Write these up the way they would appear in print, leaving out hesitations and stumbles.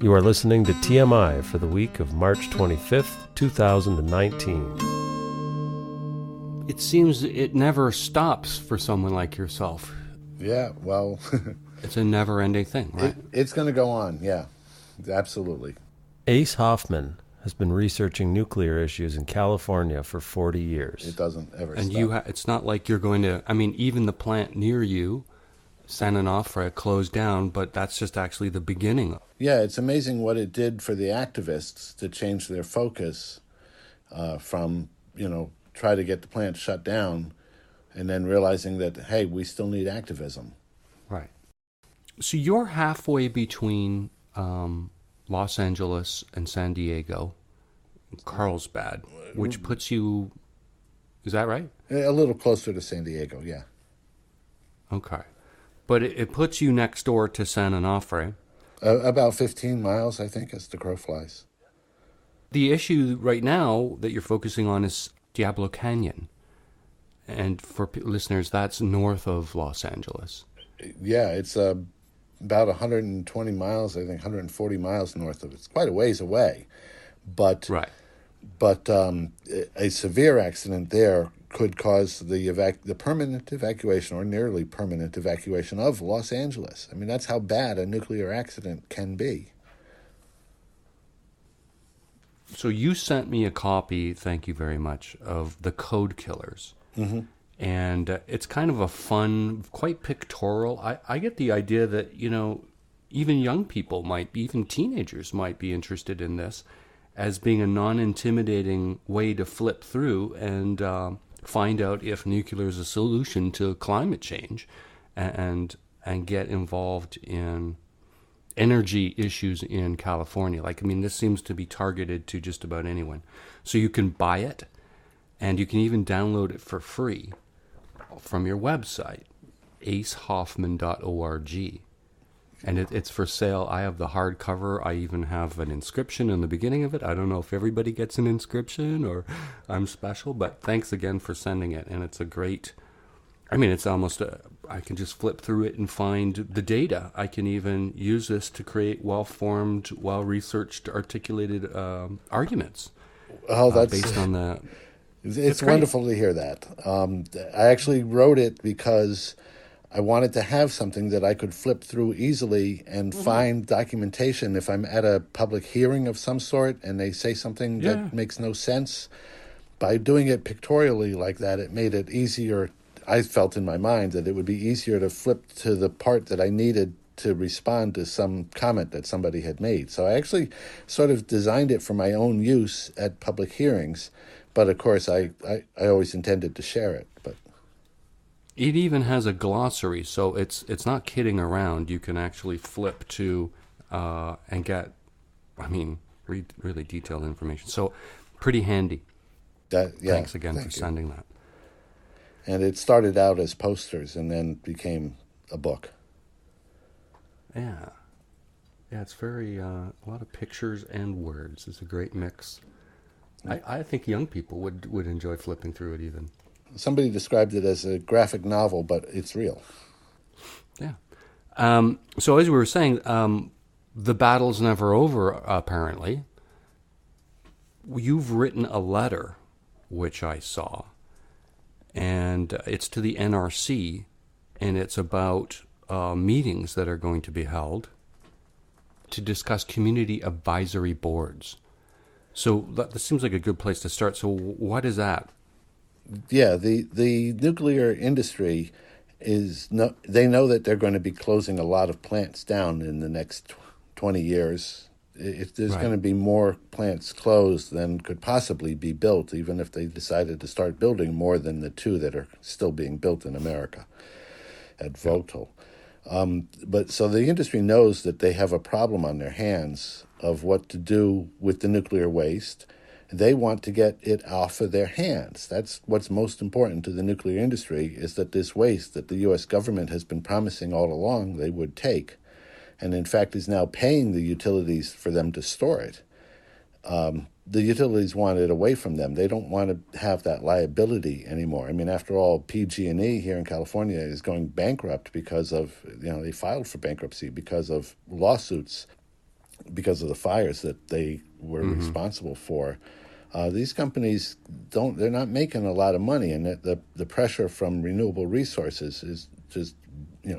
You are listening to TMI for the week of March 25th, 2019. It seems it never stops for someone like yourself. Yeah, well... It's a never-ending thing, right? It's going to go on, yeah. Absolutely. Ace Hoffman has been researching nuclear issues in California for 40 years. It doesn't ever and stop. It's not like you're going to... I mean, even the plant near you, San Onofre, closed down, but that's just actually the beginning. Yeah, it's amazing what it did for the activists to change their focus from, try to get the plant shut down and then realizing that, hey, we still need activism. Right. So you're halfway between Los Angeles and San Diego, Carlsbad, which puts you... Is that right? A little closer to San Diego, yeah. Okay. But it puts you next door to San Onofre. About 15 miles, I think, as the crow flies. The issue right now that you're focusing on is Diablo Canyon. And for listeners, that's north of Los Angeles. Yeah, it's about 120 miles, I think 140 miles north of it. It's quite a ways away. But right. But a severe accident there could cause the permanent evacuation or nearly permanent evacuation of Los Angeles. I mean, that's how bad a nuclear accident can be. So you sent me a copy, thank you very much, of The Code Killers. Mm-hmm. And it's kind of a fun, quite pictorial. I get the idea that, even young people even teenagers might be interested in this as being a non-intimidating way to flip through and find out if nuclear is a solution to climate change and get involved in energy issues in California. This seems to be targeted to just about anyone. So you can buy it, and you can even download it for free from your website, acehoffman.org. And it's for sale. I have the hardcover. I even have an inscription in the beginning of it. I don't know if everybody gets an inscription or I'm special, but thanks again for sending it. And it's a great... it's almost... I can just flip through it and find the data. I can even use this to create well-formed, well-researched, articulated arguments. Oh, that's... based on the... It's wonderful to hear that. I actually wrote it because I wanted to have something that I could flip through easily and find documentation if I'm at a public hearing of some sort and they say something that makes no sense. By doing it pictorially like that, it made it easier. I felt in my mind that it would be easier to flip to the part that I needed to respond to some comment that somebody had made. So I actually sort of designed it for my own use at public hearings. But, of course, I always intended to share it. But it even has a glossary, so it's not kidding around. You can actually flip to and get, read really detailed information. So pretty handy. Thanks again for sending that. And it started out as posters and then became a book. Yeah. Yeah, it's very, a lot of pictures and words. It's a great mix. I think young people would enjoy flipping through it even. Somebody described it as a graphic novel, but it's real. Yeah. So as we were saying, the battle's never over, apparently. You've written a letter, which I saw, and it's to the NRC, and it's about meetings that are going to be held to discuss community advisory boards. So that seems like a good place to start. So what is that? Yeah, the nuclear industry they know that they're going to be closing a lot of plants down in the next 20 years. There's going to be more plants closed than could possibly be built, even if they decided to start building more than the 2 that are still being built in America at Vogtle. But so the industry knows that they have a problem on their hands of what to do with the nuclear waste. They want to get it off of their hands. That's what's most important to the nuclear industry, is that this waste that the U.S. government has been promising all along they would take, and in fact is now paying the utilities for them to store it. The utilities want it away from them. They don't want to have that liability anymore. After all, PG&E here in California is going bankrupt because of, they filed for bankruptcy because of lawsuits because of the fires that they were responsible for. These companies they're not making a lot of money, and the pressure from renewable resources is just,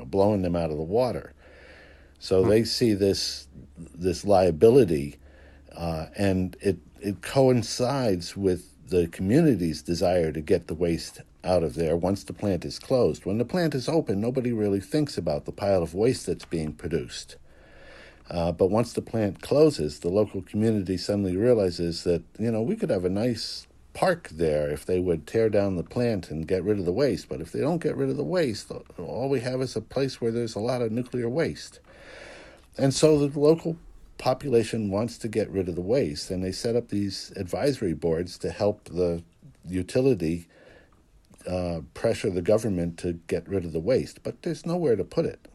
blowing them out of the water. So they see this liability, and it coincides with the community's desire to get the waste out of there once the plant is closed. When the plant is open, nobody really thinks about the pile of waste that's being produced. But once the plant closes, the local community suddenly realizes that, we could have a nice park there if they would tear down the plant and get rid of the waste. But if they don't get rid of the waste, all we have is a place where there's a lot of nuclear waste. And so the local population wants to get rid of the waste, and they set up these advisory boards to help the utility pressure the government to get rid of the waste. But there's nowhere to put it.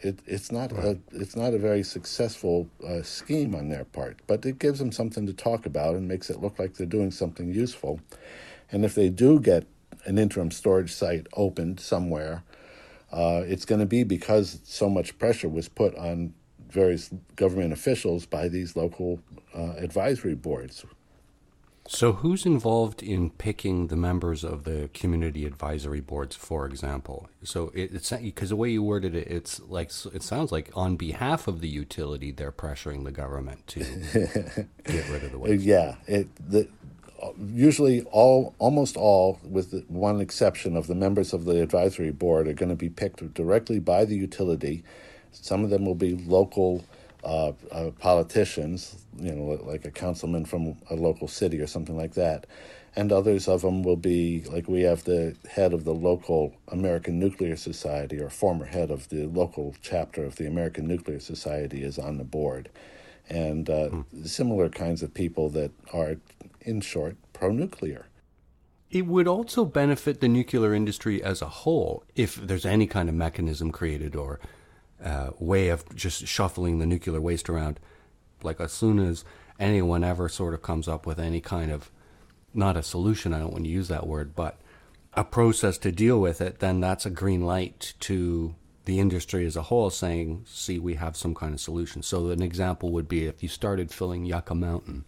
It's not a very successful scheme on their part, but it gives them something to talk about and makes it look like they're doing something useful. And if they do get an interim storage site opened somewhere, it's going to be because so much pressure was put on various government officials by these local advisory boards. So who's involved in picking the members of the community advisory boards, for example? So it's because the way you worded it, it sounds like on behalf of the utility, they're pressuring the government to get rid of the waste. Yeah, usually almost all, with one exception of the members of the advisory board, are going to be picked directly by the utility. Some of them will be local politicians, like a councilman from a local city or something like that. And others of them will be, like we have the head of the local American Nuclear Society, or former head of the local chapter of the American Nuclear Society is on the board. And similar kinds of people that are, in short, pro-nuclear. It would also benefit the nuclear industry as a whole if there's any kind of mechanism created or way of just shuffling the nuclear waste around. Like as soon as anyone ever sort of comes up with any kind of, not a solution, I don't want to use that word, but a process to deal with it, then that's a green light to the industry as a whole saying, see, we have some kind of solution. So an example would be if you started filling Yucca Mountain,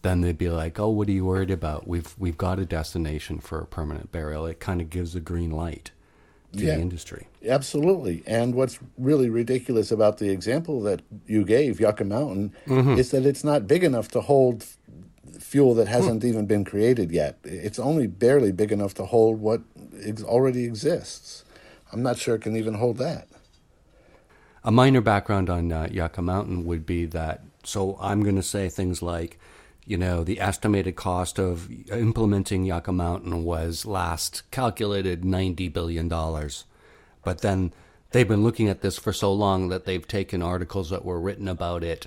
then they'd be like, oh, what are you worried about? We've got a destination for a permanent burial. It kind of gives a green light to the industry. Absolutely. And what's really ridiculous about the example that you gave, Yucca Mountain, is that it's not big enough to hold fuel that hasn't even been created yet. It's only barely big enough to hold what already exists. I'm not sure it can even hold that. A minor background on Yucca Mountain would be that, so I'm going to say things like, the estimated cost of implementing Yucca Mountain was last calculated $90 billion. But then they've been looking at this for so long that they've taken articles that were written about it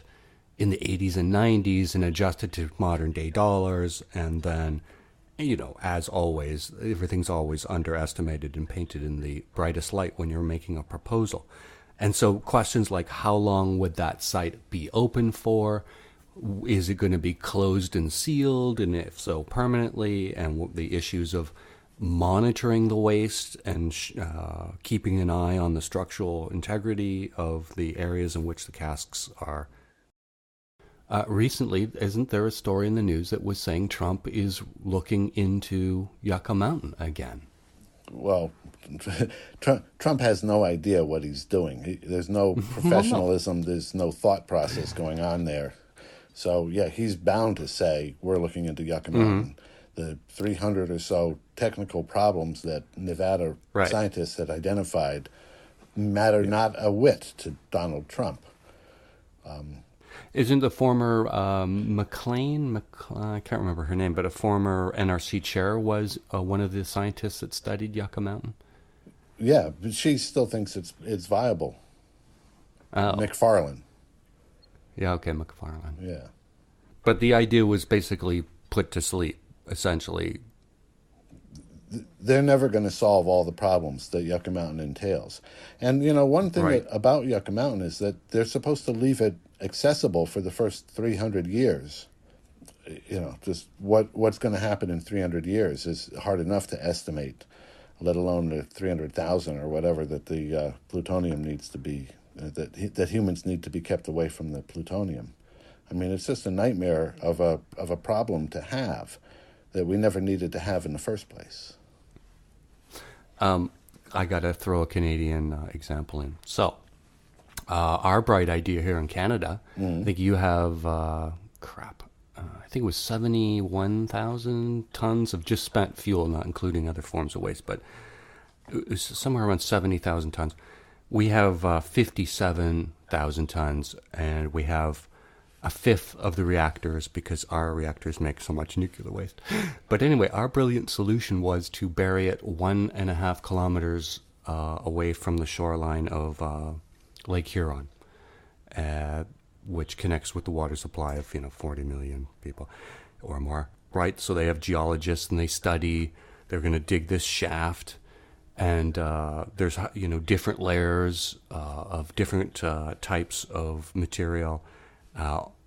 in the 80s and 90s and adjusted to modern day dollars. And then, as always, everything's always underestimated and painted in the brightest light when you're making a proposal. And so questions like how long would that site be open for? Is it going to be closed and sealed, and if so, permanently? And the issues of monitoring the waste and keeping an eye on the structural integrity of the areas in which the casks are. Recently, isn't there a story in the news that was saying Trump is looking into Yucca Mountain again? Well, Trump has no idea what he's doing. There's no professionalism. There's no thought process going on there. So, yeah, he's bound to say, we're looking into Yucca Mountain. The 300 or so technical problems that Nevada scientists had identified matter not a whit to Donald Trump. Isn't the former McLean, I can't remember her name, but a former NRC chair was one of the scientists that studied Yucca Mountain? Yeah, but she still thinks it's viable. Oh. McFarlane. Yeah, okay, McFarlane. Yeah. But the idea was basically put to sleep, essentially. They're never going to solve all the problems that Yucca Mountain entails. And, one thing about Yucca Mountain is that they're supposed to leave it accessible for the first 300 years. Just what's going to happen in 300 years is hard enough to estimate, let alone the 300,000 or whatever that the plutonium needs to be that humans need to be kept away from the plutonium. I mean, it's just a nightmare of a problem to have that we never needed to have in the first place. I got to throw a Canadian example in. So, our bright idea here in Canada, I think you have, I think it was 71,000 tons of just spent fuel, not including other forms of waste, but it was somewhere around 70,000 tons. We have 57,000 tons, and we have a fifth of the reactors because our reactors make so much nuclear waste. But anyway, our brilliant solution was to bury it 1.5 kilometers away from the shoreline of Lake Huron, which connects with the water supply of 40 million people or more, right? So they have geologists and they study. They're going to dig this shaft. And there's different layers of different types of material.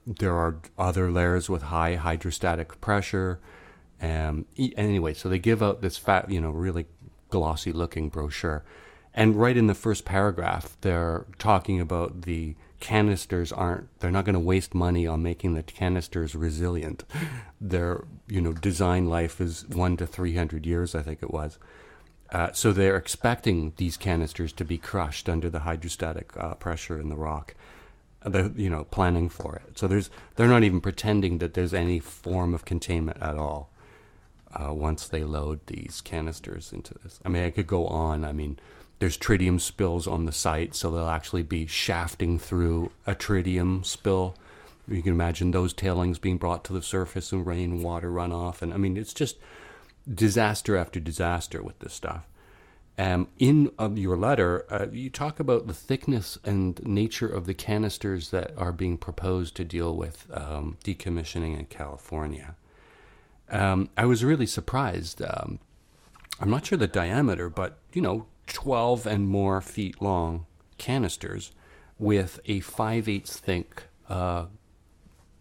There are other layers with high hydrostatic pressure. Anyway, so they give out this really glossy-looking brochure. And right in the first paragraph, they're talking about the canisters they're not going to waste money on making the canisters resilient. Their, design life is 100 to 300 years, I think it was. So they're expecting these canisters to be crushed under the hydrostatic pressure in the rock. They're, planning for it. So they're not even pretending that there's any form of containment at all once they load these canisters into this. I mean, I could go on. I mean, there's tritium spills on the site, so they'll actually be shafting through a tritium spill. You can imagine those tailings being brought to the surface and rainwater runoff. And I mean, it's just disaster after disaster with this stuff. In your letter, you talk about the thickness and nature of the canisters that are being proposed to deal with decommissioning in California. I was really surprised. I'm not sure the diameter, but 12 and more feet long canisters with a 5/8 thick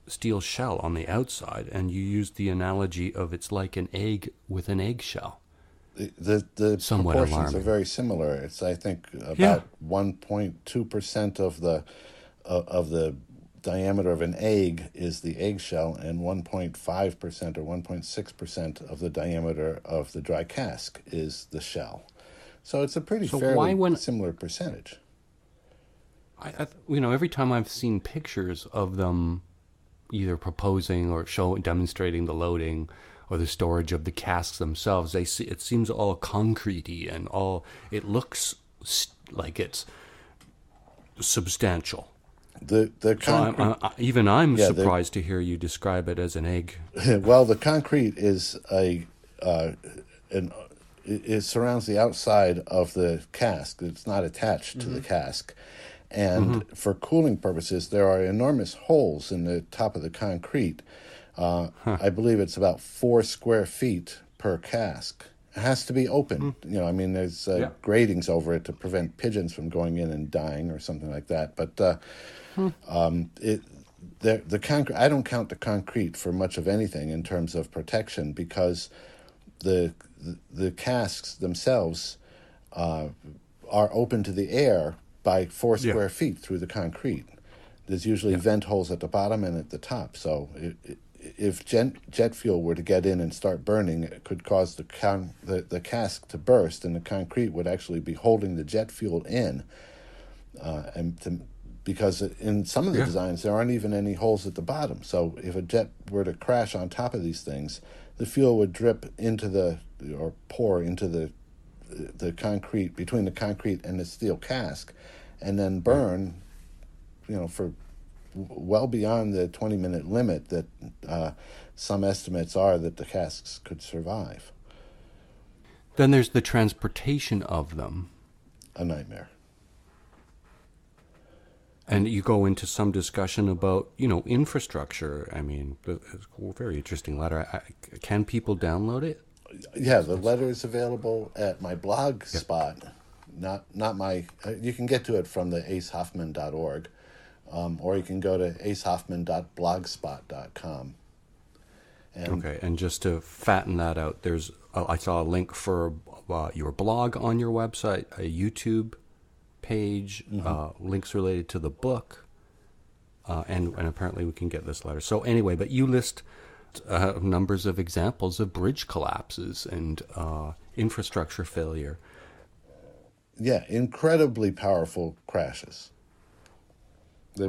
steel shell on the outside, and you used the analogy of it's like an egg with an eggshell. The Somewhat proportions alarming. are very similar. It's, I think, about 1.2% of the diameter of an egg is the eggshell, and 1.5% or 1.6% of the diameter of the dry cask is the shell. So it's a fairly similar percentage. Every time I've seen pictures of them either proposing or demonstrating the loading or the storage of the casks themselves, it seems all concrete-y and it looks like it's substantial. The concrete, I'm surprised to hear you describe it as an egg. Well, the concrete is it surrounds the outside of the cask. It's not attached to the cask. And for cooling purposes, there are enormous holes in the top of the concrete. I believe it's about 4 square feet per cask. It has to be open. There's gratings over it to prevent pigeons from going in and dying or something like that. But the concrete, I don't count the concrete for much of anything in terms of protection, because the casks themselves are open to the air by 4 square feet through the concrete. There's usually vent holes at the bottom and at the top. So if jet fuel were to get in and start burning, it could cause the cask to burst, and the concrete would actually be holding the jet fuel in. Because in some of the designs, there aren't even any holes at the bottom. So if a jet were to crash on top of these things, the fuel would drip or pour into the concrete, between the concrete and the steel cask, and then burn, for well beyond the 20-minute limit that some estimates are that the casks could survive. Then there's the transportation of them. A nightmare. And you go into some discussion about, infrastructure. I mean, it's a very interesting letter. Can people download it? Yeah, the letter is available at my blog spot. Not my. You can get to it from the acehoffman.org, or you can go to acehoffman.blogspot.com. And just to fatten that out, I saw a link for your blog on your website, a YouTube page, links related to the book, and apparently we can get this letter. So anyway, but you list numbers of examples of bridge collapses and infrastructure failure. Yeah, incredibly powerful crashes. They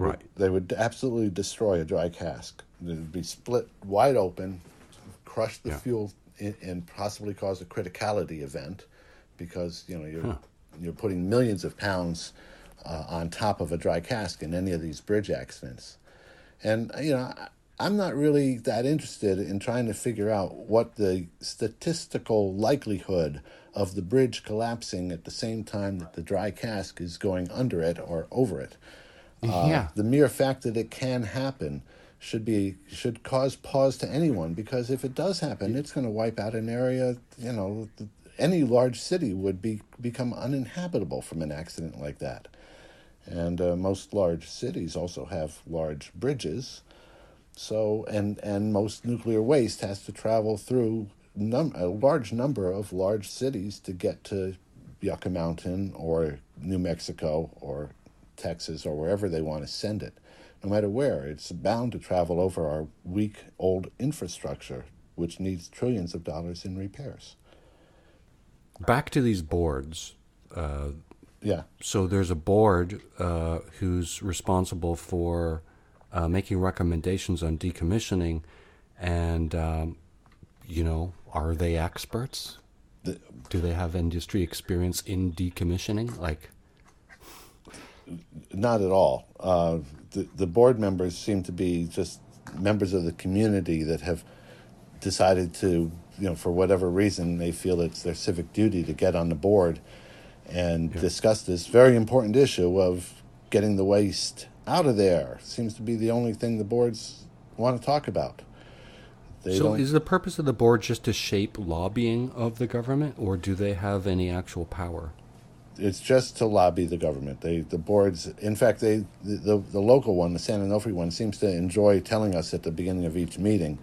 would absolutely destroy a dry cask. It would be split wide open, crush the fuel, and possibly cause a criticality event, because you're putting millions of pounds on top of a dry cask in any of these bridge accidents. And I'm not really that interested in trying to figure out what the statistical likelihood of the bridge collapsing at the same time that the dry cask is going under it or over it. The mere fact that it can happen should cause pause to anyone, because if it does happen, it's going to wipe out an area. Any large city would become uninhabitable from an accident like that. And most large cities also have large bridges. So and most nuclear waste has to travel through a large number of large cities to get to Yucca Mountain or New Mexico or Texas or wherever they want to send it. No matter where, it's bound to travel over our weak old infrastructure, which needs trillions of dollars in repairs. Back to these boards. So there's a board who's responsible for making recommendations on decommissioning, and are they experts? Do they have industry experience in decommissioning? Not at all. The board members seem to be just members of the community that have decided to, for whatever reason, they feel it's their civic duty to get on the board and discuss this very important issue of getting the waste out of there. Seems to be the only thing the boards want to talk about. Is the purpose of the board just to shape lobbying of the government, or do they have any actual power? It's just to lobby the government. The boards, in fact, the local one, the San Onofre one, seems to enjoy telling us at the beginning of each meeting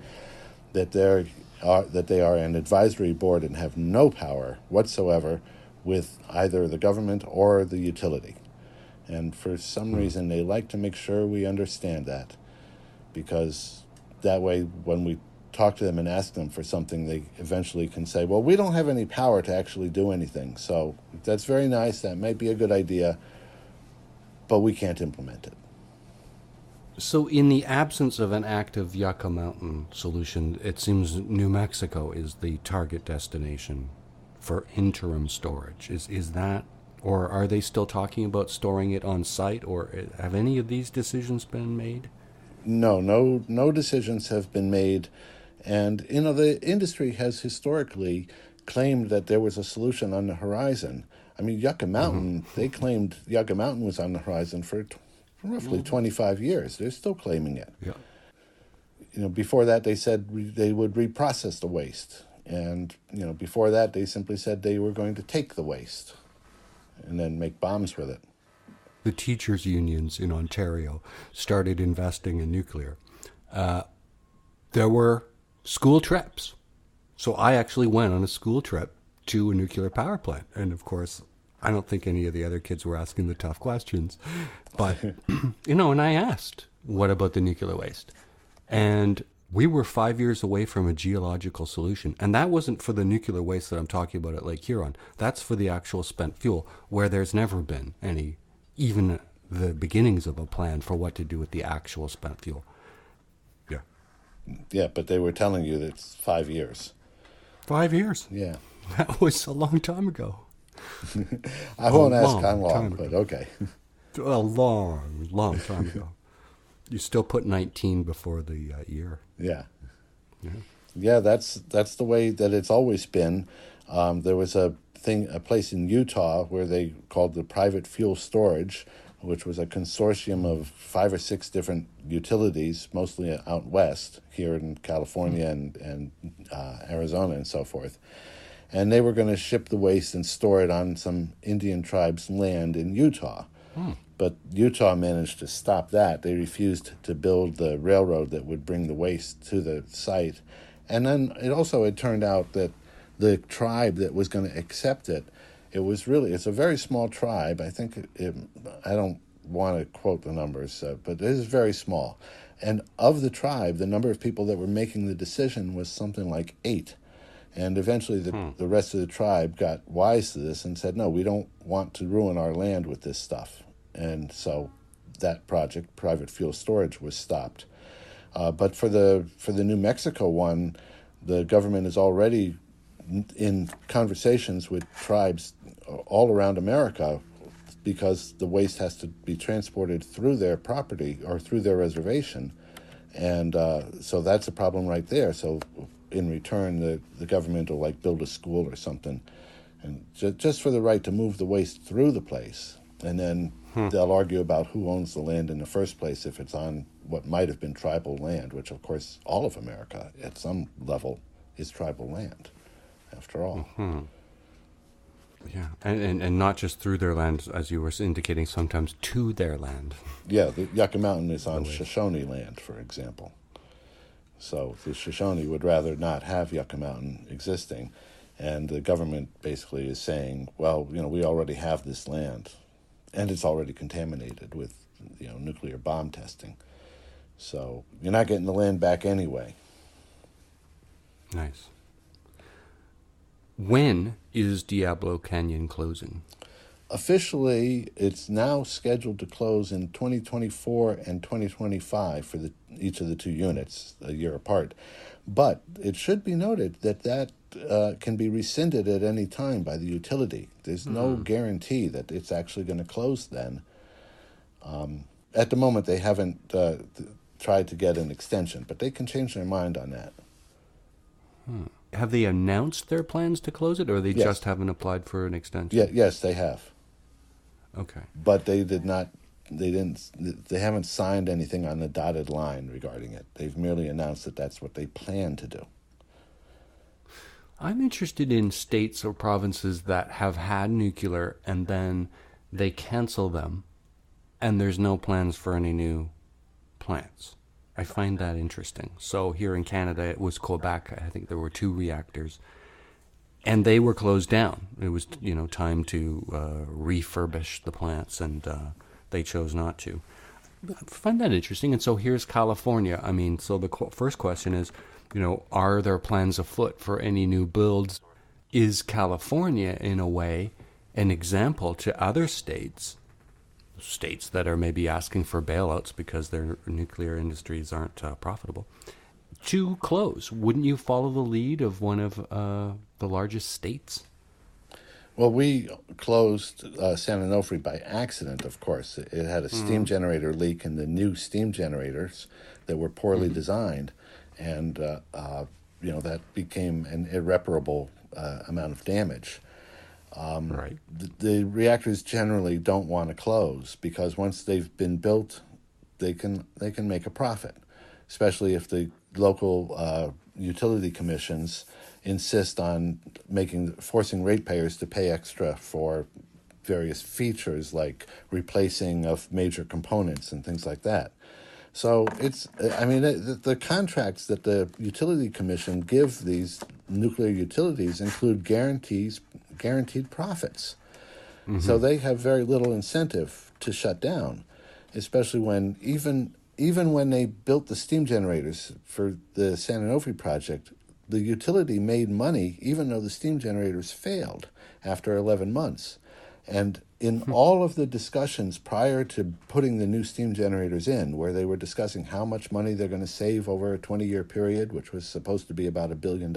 that they are an advisory board and have no power whatsoever with either the government or the utility. And for some reason, they like to make sure we understand that, because that way, when we talk to them and ask them for something, they eventually can say, well, we don't have any power to actually do anything. So that's very nice. That might be a good idea, but we can't implement it. So in the absence of an active Yucca Mountain solution, it seems New Mexico is the target destination for interim storage. Is that, or are they still talking about storing it on site, or have any of these decisions been made? No decisions have been made. And, the industry has historically claimed that there was a solution on the horizon. I mean, Yucca Mountain, they claimed Yucca Mountain was on the horizon for roughly 25 years. They're still claiming it. Yeah. Before that, they said they would reprocess the waste. And, before that, they simply said they were going to take the waste and then make bombs with it. The teachers' unions in Ontario started investing in nuclear. There were school trips. So I actually went on a school trip to a nuclear power plant. And of course, I don't think any of the other kids were asking the tough questions. But, and I asked, what about the nuclear waste? And we were 5 years away from a geological solution. And that wasn't for the nuclear waste that I'm talking about at Lake Huron. That's for the actual spent fuel, where there's never been any, even the beginnings of a plan for what to do with the actual spent fuel. Yeah, but they were telling you that it's 5 years. 5 years? Yeah. That was a long time ago. I won't ask how long, but okay. A long time ago. You still put 19 before the year. Yeah. Yeah, that's the way that it's always been. There was a place in Utah where they called the private fuel storage, which was a consortium of 5 or 6 different utilities, mostly out west, here in California and Arizona and so forth. And they were going to ship the waste and store it on some Indian tribe's land in Utah. But Utah managed to stop that. They refused to build the railroad that would bring the waste to the site. And then it turned out that the tribe that was going to accept it It's a very small tribe. I think I don't want to quote the numbers, but it is very small. And of the tribe, the number of people that were making the decision was something like 8. And eventually the rest of the tribe got wise to this and said, no, we don't want to ruin our land with this stuff. And so that project, private fuel storage, was stopped. But for the New Mexico one, the government is already in conversations with tribes all around America, because the waste has to be transported through their property or through their reservation. And so that's a problem right there. So in return, the government will build a school or something, and just for the right to move the waste through the place. And then they'll argue about who owns the land in the first place if it's on what might have been tribal land, which, of course, all of America at some level is tribal land, after all. Mm-hmm. Yeah, and not just through their land, as you were indicating, sometimes to their land. Yeah, the Yucca Mountain is on Shoshone land, for example. So the Shoshone would rather not have Yucca Mountain existing, and the government basically is saying, well, we already have this land, and it's already contaminated with, nuclear bomb testing. So you're not getting the land back anyway. Nice. When is Diablo Canyon closing? Officially, it's now scheduled to close in 2024 and 2025 for each of the 2 units, a year apart. But it should be noted that can be rescinded at any time by the utility. There's no guarantee that it's actually going to close then. At the moment, they haven't tried to get an extension, but they can change their mind on that. Have they announced their plans to close it, or they just haven't applied for an extension? Yeah, yes, they have. Okay. But they haven't signed anything on the dotted line regarding it. They've merely announced that that's what they plan to do. I'm interested in states or provinces that have had nuclear and then they cancel them and there's no plans for any new plants. I find that interesting. So here in Canada, it was Quebec. I think there were 2 reactors, and they were closed down. It was, time to refurbish the plants, and they chose not to. I find that interesting. And so here's California. I mean, so the first question is, are there plans afoot for any new builds? Is California, in a way, an example to other states that are maybe asking for bailouts because their nuclear industries aren't profitable, to close? Wouldn't you follow the lead of one of the largest states? Well, we closed San Onofre by accident, of course. It had a steam generator leak in the new steam generators that were poorly designed, and that became an irreparable amount of damage. Right. The reactors generally don't want to close because once they've been built, they can make a profit, especially if the local utility commissions insist on forcing ratepayers to pay extra for various features like replacing of major components and things like that. So the contracts that the utility commission give these nuclear utilities include guaranteed profits. Mm-hmm. So they have very little incentive to shut down, especially when even when they built the steam generators for the San Onofre project, the utility made money even though the steam generators failed after 11 months. And in all of the discussions prior to putting the new steam generators in, where they were discussing how much money they're going to save over a 20-year period, which was supposed to be about $1 billion,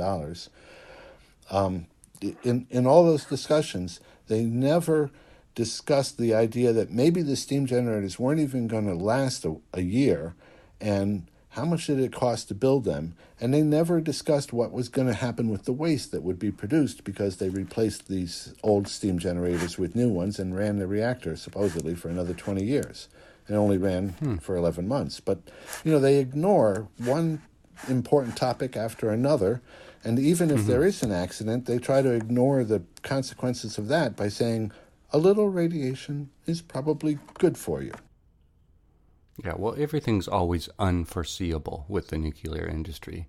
in all those discussions, they never discussed the idea that maybe the steam generators weren't even going to last a year, and how much did it cost to build them? And they never discussed what was going to happen with the waste that would be produced because they replaced these old steam generators with new ones and ran the reactor supposedly for another 20 years. It only ran for 11 months. But, they ignore one important topic after another. And even if there is an accident, they try to ignore the consequences of that by saying a little radiation is probably good for you. Yeah, well, everything's always unforeseeable with the nuclear industry.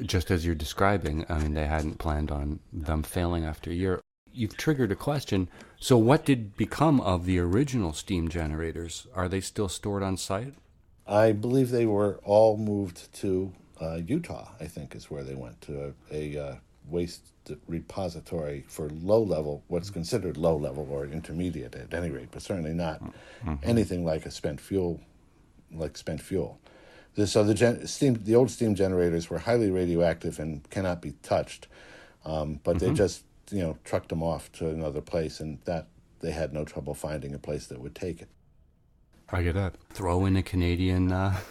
Just as you're describing, I mean, they hadn't planned on them failing after a year. you've triggered a question. So what did become of the original steam generators? Are they still stored on site? I believe they were all moved to Utah, I think is where they went, to a waste repository for low level, what's considered low level or intermediate at any rate, but certainly not anything like spent fuel. So the old steam generators were highly radioactive and cannot be touched, but they just trucked them off to another place, and that they had no trouble finding a place that would take it. I get that. Throw in a Canadian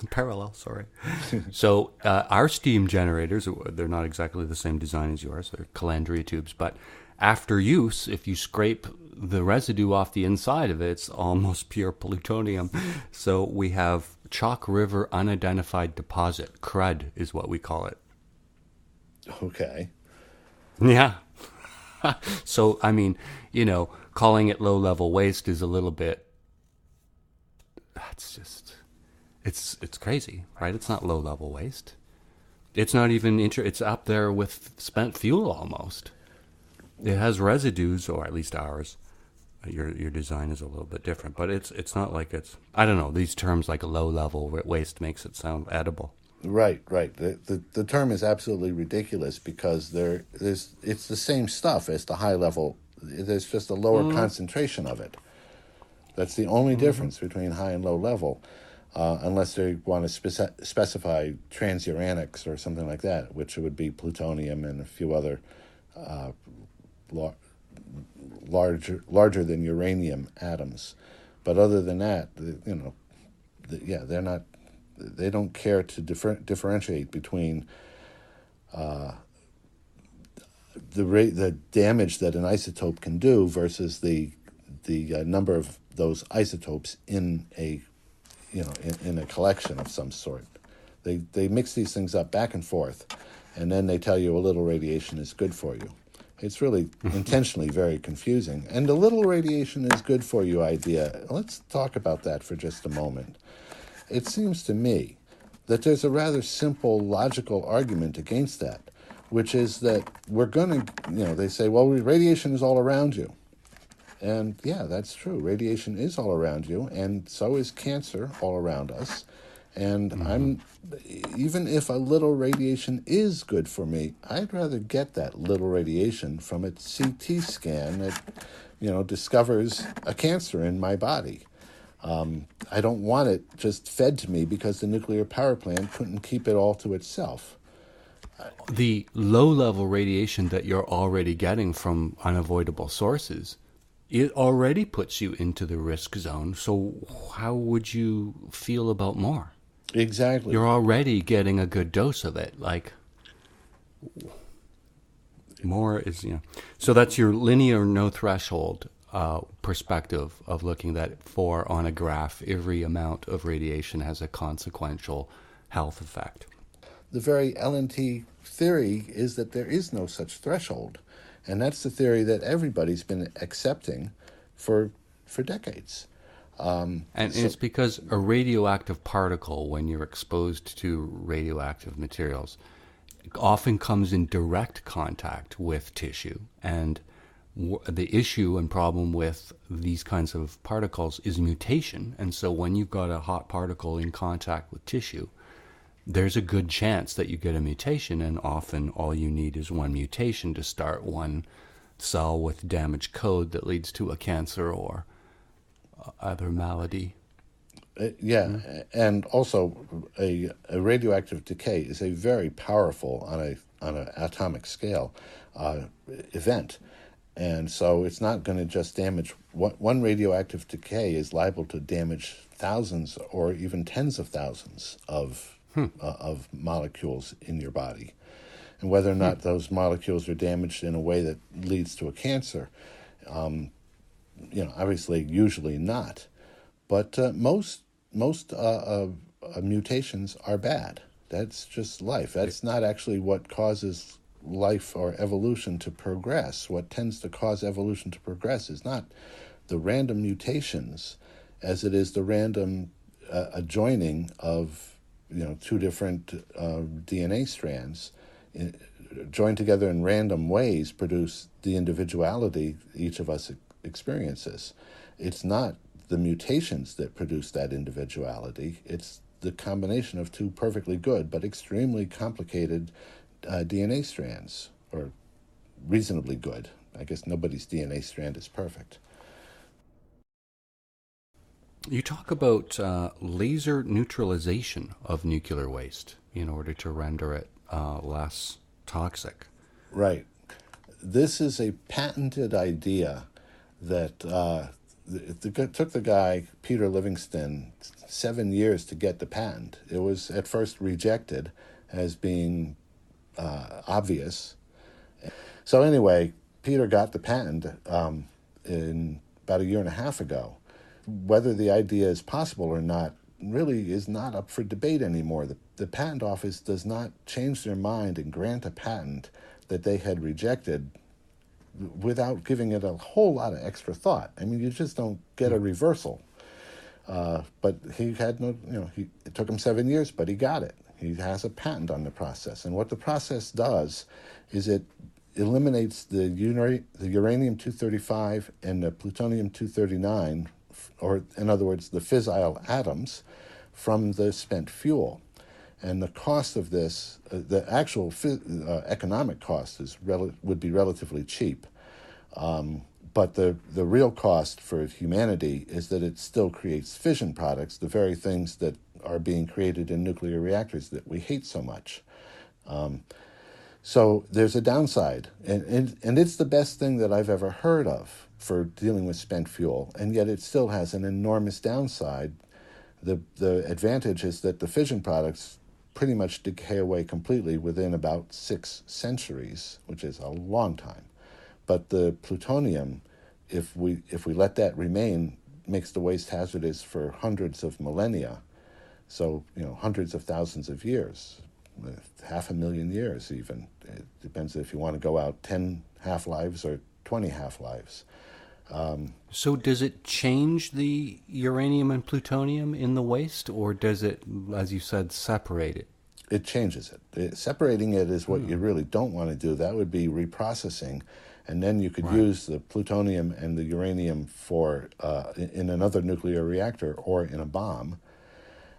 parallel, sorry. So our steam generators, they're not exactly the same design as yours. They're calandria tubes. But after use, if you scrape the residue off the inside of it, it's almost pure plutonium. So we have Chalk River Unidentified Deposit. CRUD is what we call it. Okay. Yeah. So, I mean, calling it low-level waste is a little bit... That's just, it's crazy, right? It's not low-level waste. It's not even, it's up there with spent fuel almost. It has residues, or at least ours. Your design is a little bit different, but it's not like it's, I don't know, these terms like low-level waste makes it sound edible. Right. The term is absolutely ridiculous because it's the same stuff as the high level. There's just a lower concentration of it. That's the only difference between high and low level, unless they want to specify transuranics or something like that, which would be plutonium and a few other larger than uranium atoms. But other than that, they're not. They don't care to differentiate between the damage that an isotope can do versus the number of those isotopes in a collection of some sort. They mix these things up back and forth, and then they tell you a little radiation is good for you. It's really intentionally very confusing. And the little radiation is good for you idea, let's talk about that for just a moment. It seems to me that there's a rather simple logical argument against that, which is that we're going to, they say, well, radiation is all around you. And yeah, that's true. Radiation is all around you, and so is cancer all around us. And even if a little radiation is good for me, I'd rather get that little radiation from a CT scan that, discovers a cancer in my body. I don't want it just fed to me because the nuclear power plant couldn't keep it all to itself. The low-level radiation that you're already getting from unavoidable sources, it already puts you into the risk zone. So how would you feel about more? Exactly. You're already getting a good dose of it. Like, more is, So that's your linear no threshold perspective of looking at for on a graph, every amount of radiation has a consequential health effect. The very LNT theory is that there is no such threshold. And that's the theory that everybody's been accepting for decades. It's because a radioactive particle, when you're exposed to radioactive materials, often comes in direct contact with tissue. And the issue and problem with these kinds of particles is mutation. And so when you've got a hot particle in contact with tissue, there's a good chance that you get a mutation, and often all you need is one mutation to start one cell with damaged code that leads to a cancer or other malady. And also a radioactive decay is a very powerful, on an atomic scale, event. And so it's not going to just damage one radioactive decay is liable to damage thousands or even tens of thousands of molecules in your body. And whether or not those molecules are damaged in a way that leads to a cancer, obviously, usually not. But most mutations are bad. That's just life. That's not actually what causes life or evolution to progress. What tends to cause evolution to progress is not the random mutations as it is the random adjoining of two different DNA strands joined together in random ways, produce the individuality each of us experiences. It's not the mutations that produce that individuality. It's the combination of two perfectly good but extremely complicated DNA strands, or reasonably good. I guess nobody's DNA strand is perfect. You talk about laser neutralization of nuclear waste in order to render it less toxic. Right. This is a patented idea that it took the guy, Peter Livingston, 7 years to get the patent. It was at first rejected as being obvious. So anyway, Peter got the patent in about a year and a half ago. Whether the idea is possible or not really is not up for debate anymore. The patent office does not change their mind and grant a patent that they had rejected without giving it a whole lot of extra thought. I mean, you just don't get a reversal. But he had no, it took him 7 years, but he got it. He has a patent on the process. And what the process does is it eliminates the uranium-235 and the plutonium-239, or in other words, the fissile atoms, from the spent fuel. And the cost of this, the actual economic cost would be relatively cheap. But the real cost for humanity is that it still creates fission products, the very things that are being created in nuclear reactors that we hate so much. So there's a downside, and it's the best thing that I've ever heard of for dealing with spent fuel, and yet it still has an enormous downside. The advantage is that the fission products pretty much decay away completely within about 6 centuries, which is a long time. But the plutonium, if we let that remain, makes the waste hazardous for hundreds of millennia. So, hundreds of thousands of years, 500,000 years even. It depends if you want to go out 10 half-lives or 20 half-lives. So does it change the uranium and plutonium in the waste, or does it, as you said, separate it? It changes it. Separating it is what you really don't want to do. That would be reprocessing, and then you could use the plutonium and the uranium for in another nuclear reactor or in a bomb.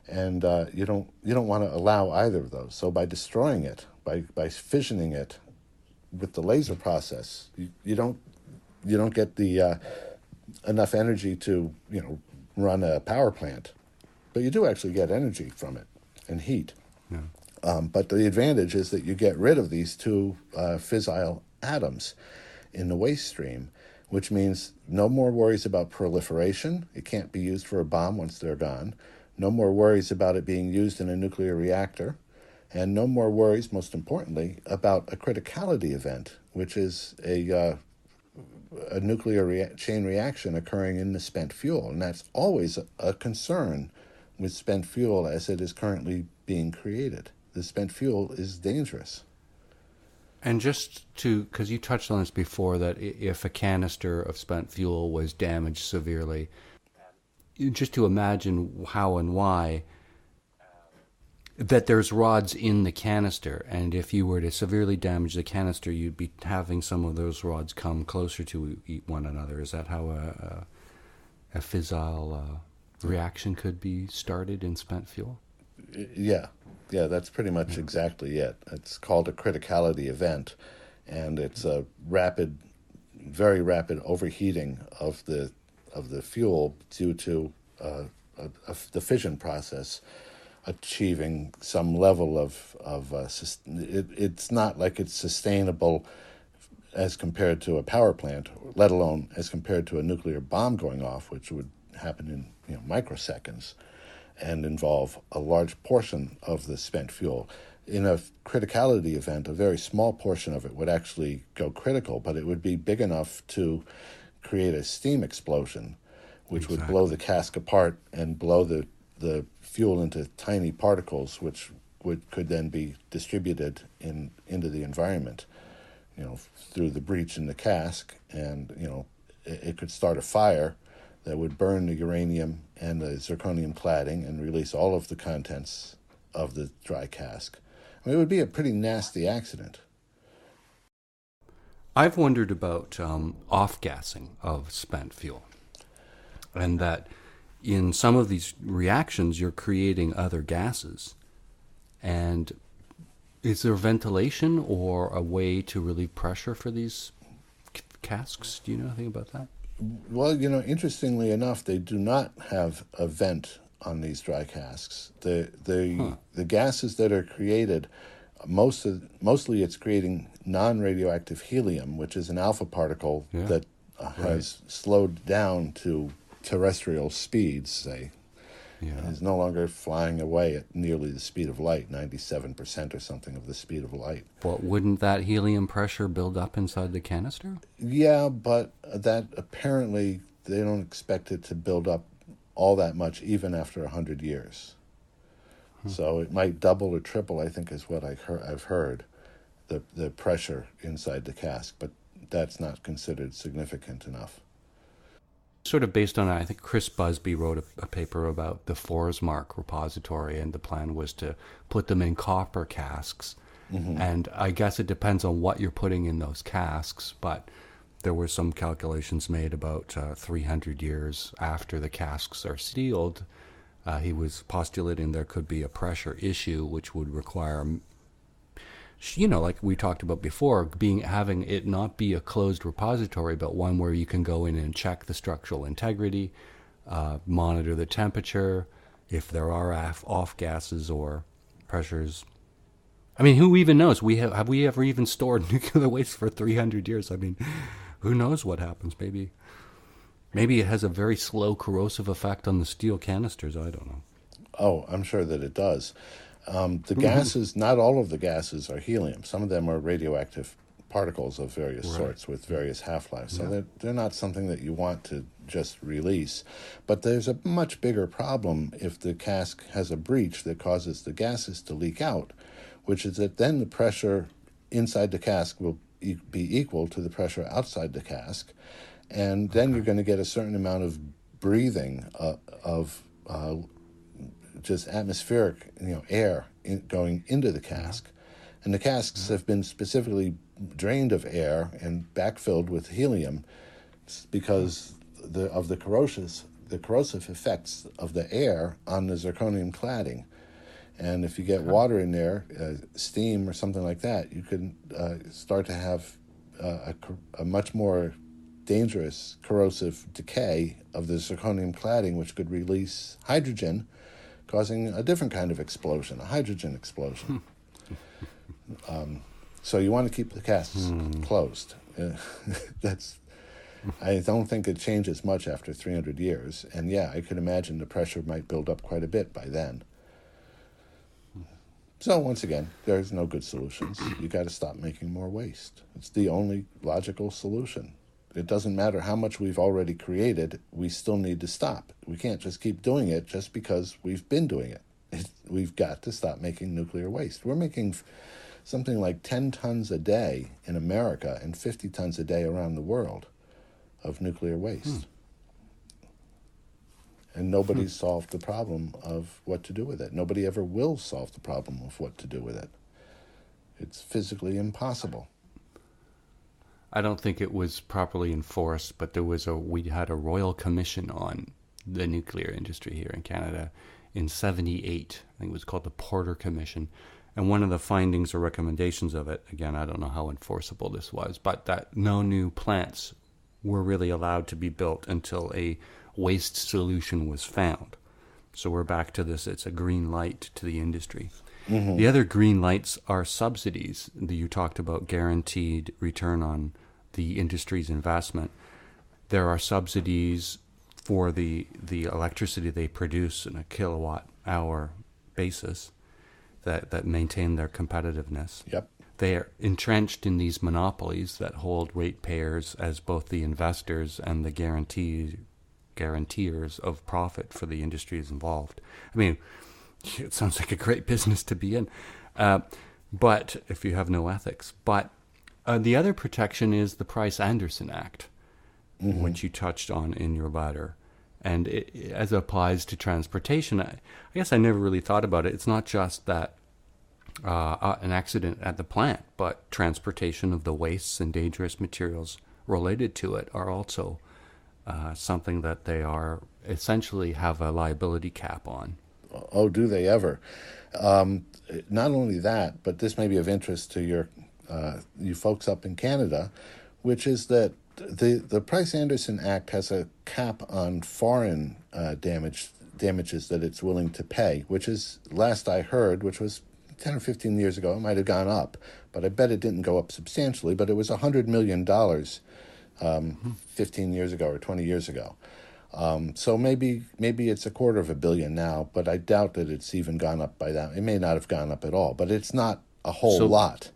And you don't want to allow either of those. So by destroying it, by fissioning it with the laser process, you don't get the enough energy to run a power plant, but you do actually get energy from it and heat. Yeah. But the advantage is that you get rid of these two fissile atoms in the waste stream, which means no more worries about proliferation. It can't be used for a bomb once they're gone. No more worries about it being used in a nuclear reactor, and no more worries, most importantly, about a criticality event, which is a nuclear chain reaction occurring in the spent fuel. And that's always a concern with spent fuel as it is currently being created. The spent fuel is dangerous. And just because you touched on this before, that if a canister of spent fuel was damaged severely, just to imagine how and why, that there's rods in the canister, and if you were to severely damage the canister, you'd be having some of those rods come closer to one another. Is that how a fissile reaction could be started in spent fuel? Yeah, that's pretty much exactly it. It's called a criticality event, and it's a very rapid overheating of the fuel due to the fission process achieving some level of it's not like it's sustainable as compared to a power plant, let alone as compared to a nuclear bomb going off, which would happen in microseconds and involve a large portion of the spent fuel. In a criticality event, a very small portion of it would actually go critical, but it would be big enough to create a steam explosion, which would blow the cask apart and blow the fuel into tiny particles, which could then be distributed into the environment, through the breach in the cask, and it could start a fire that would burn the uranium and the zirconium cladding and release all of the contents of the dry cask. I mean, it would be a pretty nasty accident. I've wondered about off-gassing of spent fuel, and that in some of these reactions, you're creating other gases. And is there ventilation or a way to relieve pressure for these casks? Do you know anything about that? Well, interestingly enough, they do not have a vent on these dry casks. The gases that are created, mostly it's creating non-radioactive helium, which is an alpha particle that has slowed down to terrestrial speeds, say. Yeah. Is no longer flying away at nearly the speed of light, 97% or something of the speed of light. But wouldn't that helium pressure build up inside the canister? Yeah, but that apparently they don't expect it to build up all that much even after 100 years. So it might double or triple, I think, is what I've heard, the pressure inside the cask, but that's not considered significant enough. Sort of based on, I think Chris Busby wrote a paper about the Forsmark repository, and the plan was to put them in copper casks. Mm-hmm. And I guess it depends on what you're putting in those casks, but there were some calculations made about 300 years after the casks are sealed. He was postulating there could be a pressure issue, which would require, like we talked about before, having it not be a closed repository, but one where you can go in and check the structural integrity, monitor the temperature, if there are off gases or pressures. I mean, who even knows? Have we ever even stored nuclear waste for 300 years? I mean, who knows what happens? Maybe it has a very slow corrosive effect on the steel canisters. I don't know. Oh, I'm sure that it does. The gases, not all of the gases are helium. Some of them are radioactive particles of various sorts with various half-lives. So they're not something that you want to just release. But there's a much bigger problem if the cask has a breach that causes the gases to leak out, which is that then the pressure inside the cask will be equal to the pressure outside the cask. And then you're going to get a certain amount of breathing of just atmospheric, air going into the cask, and the casks have been specifically drained of air and backfilled with helium because of the corrosive effects of the air on the zirconium cladding. And if you get water in there, steam or something like that, you can start to have a much more dangerous corrosive decay of the zirconium cladding, which could release hydrogen, causing a different kind of explosion, a hydrogen explosion. So you want to keep the casks closed. I don't think it changes much after 300 years. And I could imagine the pressure might build up quite a bit by then. So once again, there's no good solutions. You got to stop making more waste. It's the only logical solution. It doesn't matter how much we've already created, we still need to stop. We can't just keep doing it just because we've been doing it. We've got to stop making nuclear waste. We're making something like 10 tons a day in America and 50 tons a day around the world of nuclear waste. And nobody's solved the problem of what to do with it. Nobody ever will solve the problem of what to do with it. It's physically impossible. I don't think it was properly enforced, but we had a royal commission on the nuclear industry here in Canada in 1978. I think it was called the Porter Commission. And one of the findings or recommendations of it, again, I don't know how enforceable this was, but that no new plants were really allowed to be built until a waste solution was found. So we're back to this, it's a green light to the industry. Mm-hmm. The other green lights are subsidies. You talked about guaranteed return on the industry's investment. There are subsidies for the electricity they produce in a kilowatt hour basis that maintain their competitiveness. Yep. They are entrenched in these monopolies that hold ratepayers as both the investors and the guaranteers of profit for the industries involved. I mean, it sounds like a great business to be in, but if you have no ethics. But the other protection is the Price-Anderson Act, which you touched on in your letter. And as it applies to transportation, I guess I never really thought about it. It's not just that an accident at the plant, but transportation of the wastes and dangerous materials related to it are also something that they are essentially have a liability cap on. Oh, do they ever? Not only that, but this may be of interest to you folks up in Canada, which is that the Price-Anderson Act has a cap on foreign damages that it's willing to pay, which is, last I heard, which was 10 or 15 years ago, it might have gone up, but I bet it didn't go up substantially, but it was $100 million 15 years ago or 20 years ago. So maybe it's $250 million now, but I doubt that it's even gone up by that. It may not have gone up at all, but it's not a whole lot.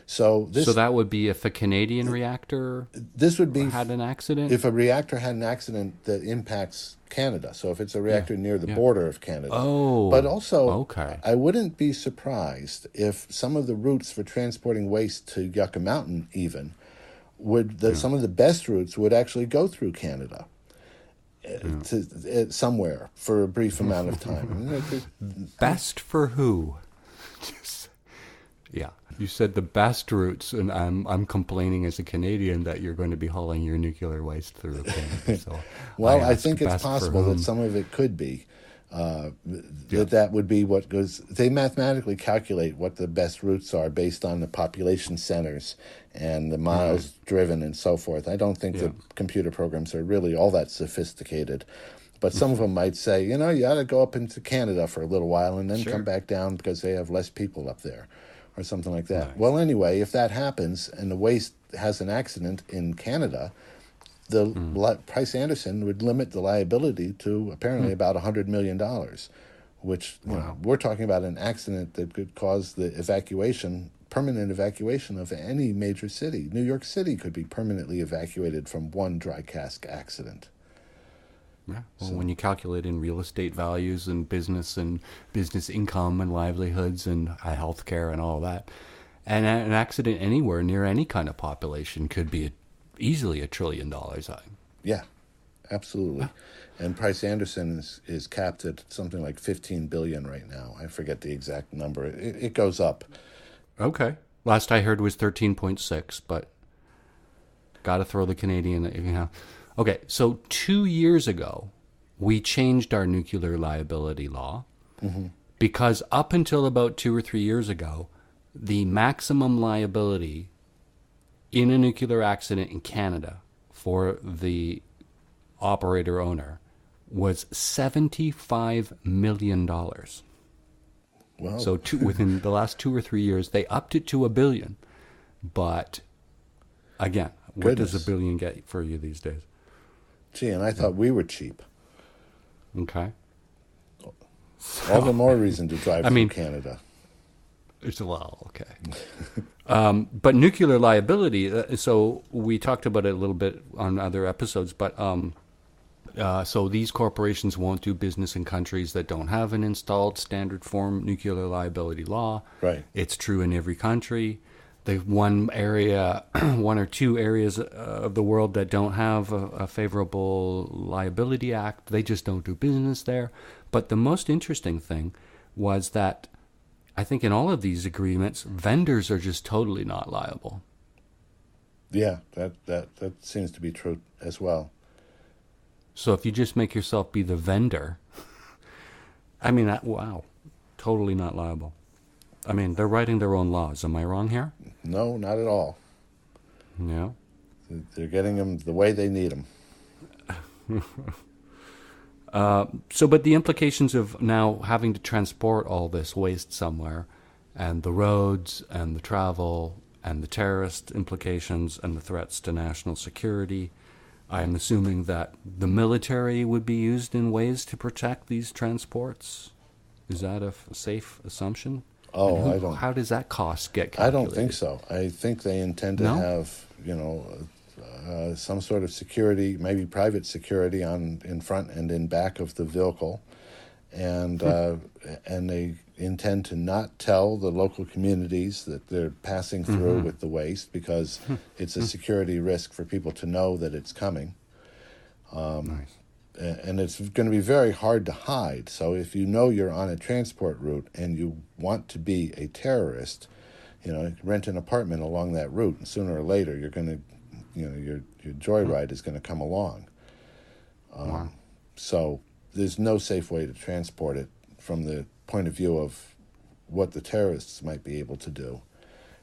So that would be if a Canadian reactor had an accident? If a reactor had an accident that impacts Canada. So if it's a reactor near the border of Canada. Oh, but also, okay. I wouldn't be surprised if some of the routes for transporting waste to Yucca Mountain even some of the best routes would actually go through Canada. To somewhere for a brief amount of time. Best for who? Yeah, you said the best routes, and I'm complaining as a Canadian that you're going to be hauling your nuclear waste through Canada. So well, I think it's possible that some of it could be. That would be what goes. They mathematically calculate what the best routes are based on the population centers and the miles driven and so forth. I don't think the computer programs are really all that sophisticated, but some of them might say, you ought to go up into Canada for a little while and then come back down because they have less people up there, or something like that. Nice. Well, anyway, if that happens and the waste has an accident in Canada, the Price-Anderson would limit the liability to apparently about $100 million, which we're talking about an accident that could cause the permanent evacuation of any major city. New York City could be permanently evacuated from one dry cask accident. Yeah. Well, when you calculate in real estate values and business income and livelihoods and healthcare and all that, and an accident anywhere near any kind of population could be easily $1 trillion. Yeah, absolutely. Yeah. And Price-Anderson is capped at something like $15 billion right now. I forget the exact number. It goes up. Okay. Last I heard was 13.6, but got to throw the Canadian. Okay, so 2 years ago, we changed our nuclear liability law because up until about 2 or 3 years ago, the maximum liability in a nuclear accident in Canada for the operator owner was $75 million. Wow. So within the last 2 or 3 years, they upped it to $1 billion. But again, what does $1 billion get for you these days? Gee, and I thought we were cheap. Okay. All the more reason to drive through Canada. Well, okay. But nuclear liability, so we talked about it a little bit on other episodes, but so these corporations won't do business in countries that don't have an installed standard form nuclear liability law. Right. It's true in every country. The one or two areas of the world that don't have a favorable liability act, they just don't do business there. But the most interesting thing was that I think in all of these agreements, vendors are just totally not liable. Yeah, that seems to be true as well. So if you just make yourself be the vendor, I mean, wow, totally not liable. I mean, they're writing their own laws. Am I wrong here? No, not at all. Yeah. They're getting them the way they need them. But the implications of now having to transport all this waste somewhere, and the roads, and the travel, and the terrorist implications, and the threats to national security, I am assuming that the military would be used in ways to protect these transports. Is that a safe assumption? Oh, I don't. How does that cost get calculated? I don't think so. I think they intend to have, some sort of security, maybe private security in front and in back of the vehicle, and they intend to not tell the local communities that they're passing through with the waste because it's a security risk for people to know that it's coming. Nice. and it's going to be very hard to hide. So if you know you're on a transport route and you want to be a terrorist, rent an apartment along that route, and sooner or later you're going to, your joyride is going to come along. Wow. So there's no safe way to transport it from the point of view of what the terrorists might be able to do.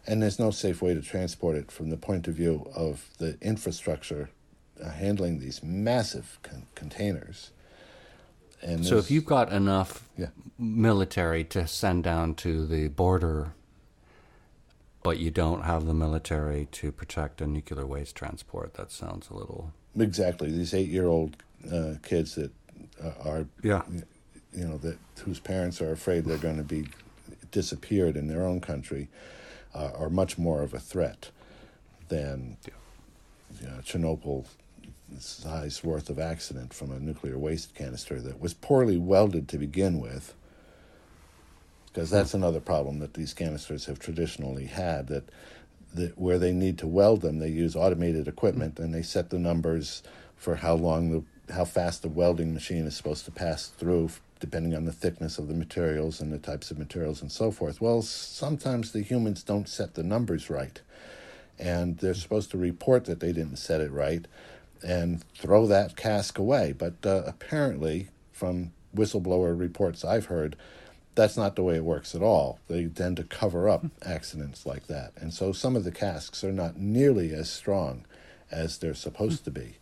And there's no safe way to transport it from the point of view of the infrastructure handling these massive containers. And so if you've got enough military to send down to the border, but you don't have the military to protect a nuclear waste transport, that sounds a little... Exactly. These 8-year-old kids that are, that whose parents are afraid they're going to be disappeared in their own country are much more of a threat than Chernobyl size worth of accident from a nuclear waste canister that was poorly welded to begin with, because that's another problem that these canisters have traditionally had, that where they need to weld them, they use automated equipment and they set the numbers for how fast the welding machine is supposed to pass through, depending on the thickness of the materials and the types of materials and so forth. Well, sometimes the humans don't set the numbers right, and they're supposed to report that they didn't set it right and throw that cask away. But apparently, from whistleblower reports I've heard, that's not the way it works at all. They tend to cover up accidents like that. And so some of the casks are not nearly as strong as they're supposed to be.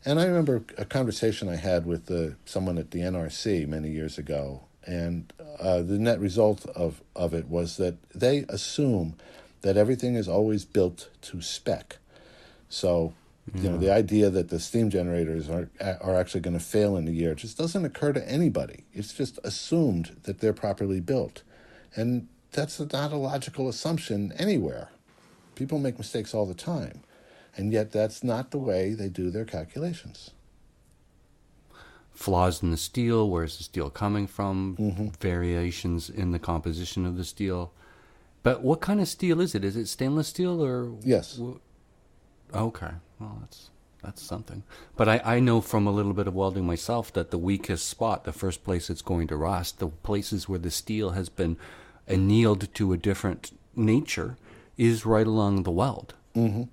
And I remember a conversation I had with someone at the NRC many years ago, and the net result of it was that they assume that everything is always built to spec. So, the idea that the steam generators are actually going to fail in a year just doesn't occur to anybody. It's just assumed that they're properly built. And that's not a logical assumption anywhere. People make mistakes all the time. And yet that's not the way they do their calculations. Flaws in the steel, where's the steel coming from, variations in the composition of the steel. But what kind of steel is it? Is it stainless steel or... Yes. Okay, well, that's something. But I know from a little bit of welding myself that the weakest spot, the first place it's going to rust, the places where the steel has been annealed to a different nature, is right along the weld. Mm-hmm.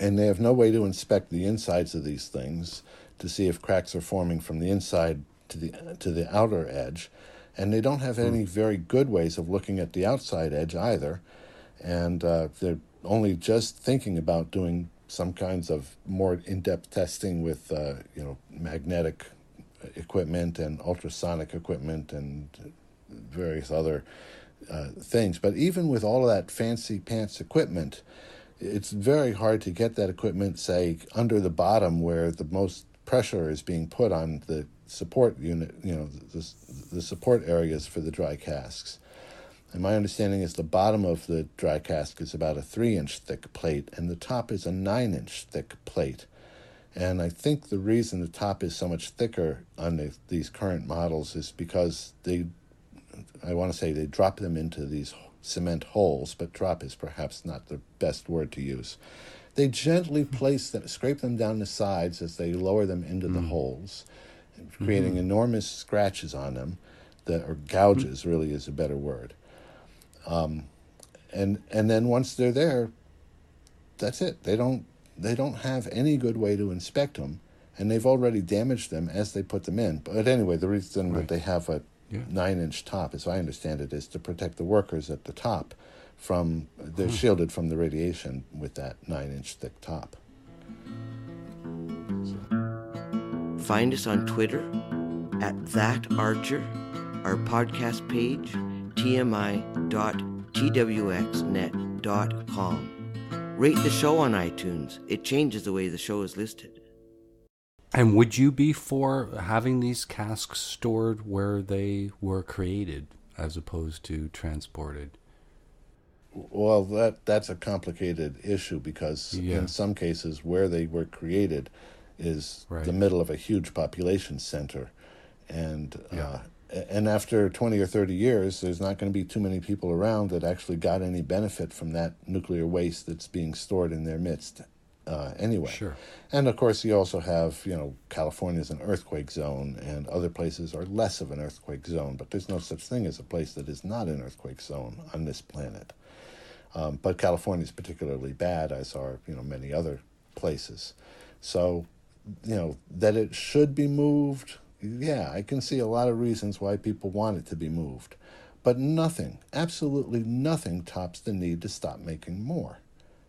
And they have no way to inspect the insides of these things to see if cracks are forming from the inside to the outer edge. And they don't have any very good ways of looking at the outside edge either. And they're only just thinking about doing some kinds of more in-depth testing with magnetic equipment and ultrasonic equipment and various other things. But even with all of that fancy pants equipment, it's very hard to get that equipment, say, under the bottom where the most pressure is being put on the support unit, the support areas for the dry casks. And my understanding is the bottom of the dry cask is about a 3-inch thick plate, and the top is a 9-inch thick plate. And I think the reason the top is so much thicker on these current models is because they drop them into these cement holes, but drop is perhaps not the best word to use. They gently scrape them down the sides as they lower them into the holes, creating enormous scratches on them, or gouges really is a better word. And then once they're there, that's it. They don't have any good way to inspect them, and they've already damaged them as they put them in. But anyway, the reason that they have a 9-inch top, as I understand it, is to protect the workers at the top they're shielded from the radiation with that 9-inch thick top. Find us on Twitter @thatarcher, our podcast page, tmi.twxnet.com. Rate the show on iTunes. It changes the way the show is listed. And would you be for having these casks stored where they were created as opposed to transported? Well, that's a complicated issue because in some cases where they were created is the middle of a huge population center. And and after 20 or 30 years, there's not going to be too many people around that actually got any benefit from that nuclear waste that's being stored in their midst anyway. Sure. And of course, you also have, California's an earthquake zone, and other places are less of an earthquake zone. But there's no such thing as a place that is not an earthquake zone on this planet. But California is particularly bad, as are many other places. So, that it should be moved. Yeah, I can see a lot of reasons why people want it to be moved. But nothing, absolutely nothing, tops the need to stop making more.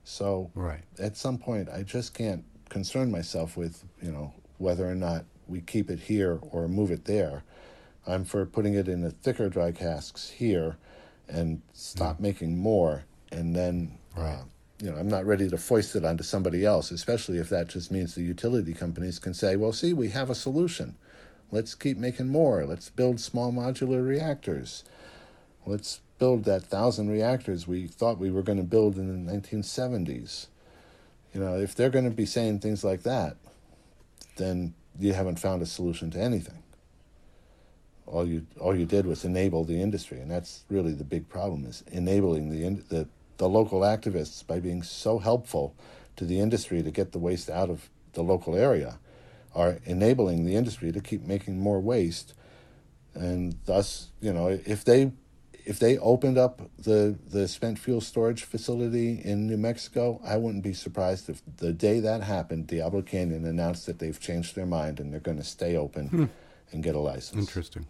So Right. at some point, I just can't concern myself with, whether or not we keep it here or move it there. I'm for putting it in the thicker dry casks here and stop making more. And then, Right. I'm not ready to foist it onto somebody else, especially if that just means the utility companies can say, well, see, we have a solution. Let's keep making more. Let's build small modular reactors. Let's build that 1,000 reactors we thought we were going to build in the 1970s. If they're going to be saying things like that, then you haven't found a solution to anything. All you did was enable the industry, and that's really the big problem, is enabling the local activists by being so helpful to the industry to get the waste out of the local area, are enabling the industry to keep making more waste. And thus, if they opened up the spent fuel storage facility in New Mexico, I wouldn't be surprised if the day that happened, Diablo Canyon announced that they've changed their mind and they're going to stay open and get a license. Interesting.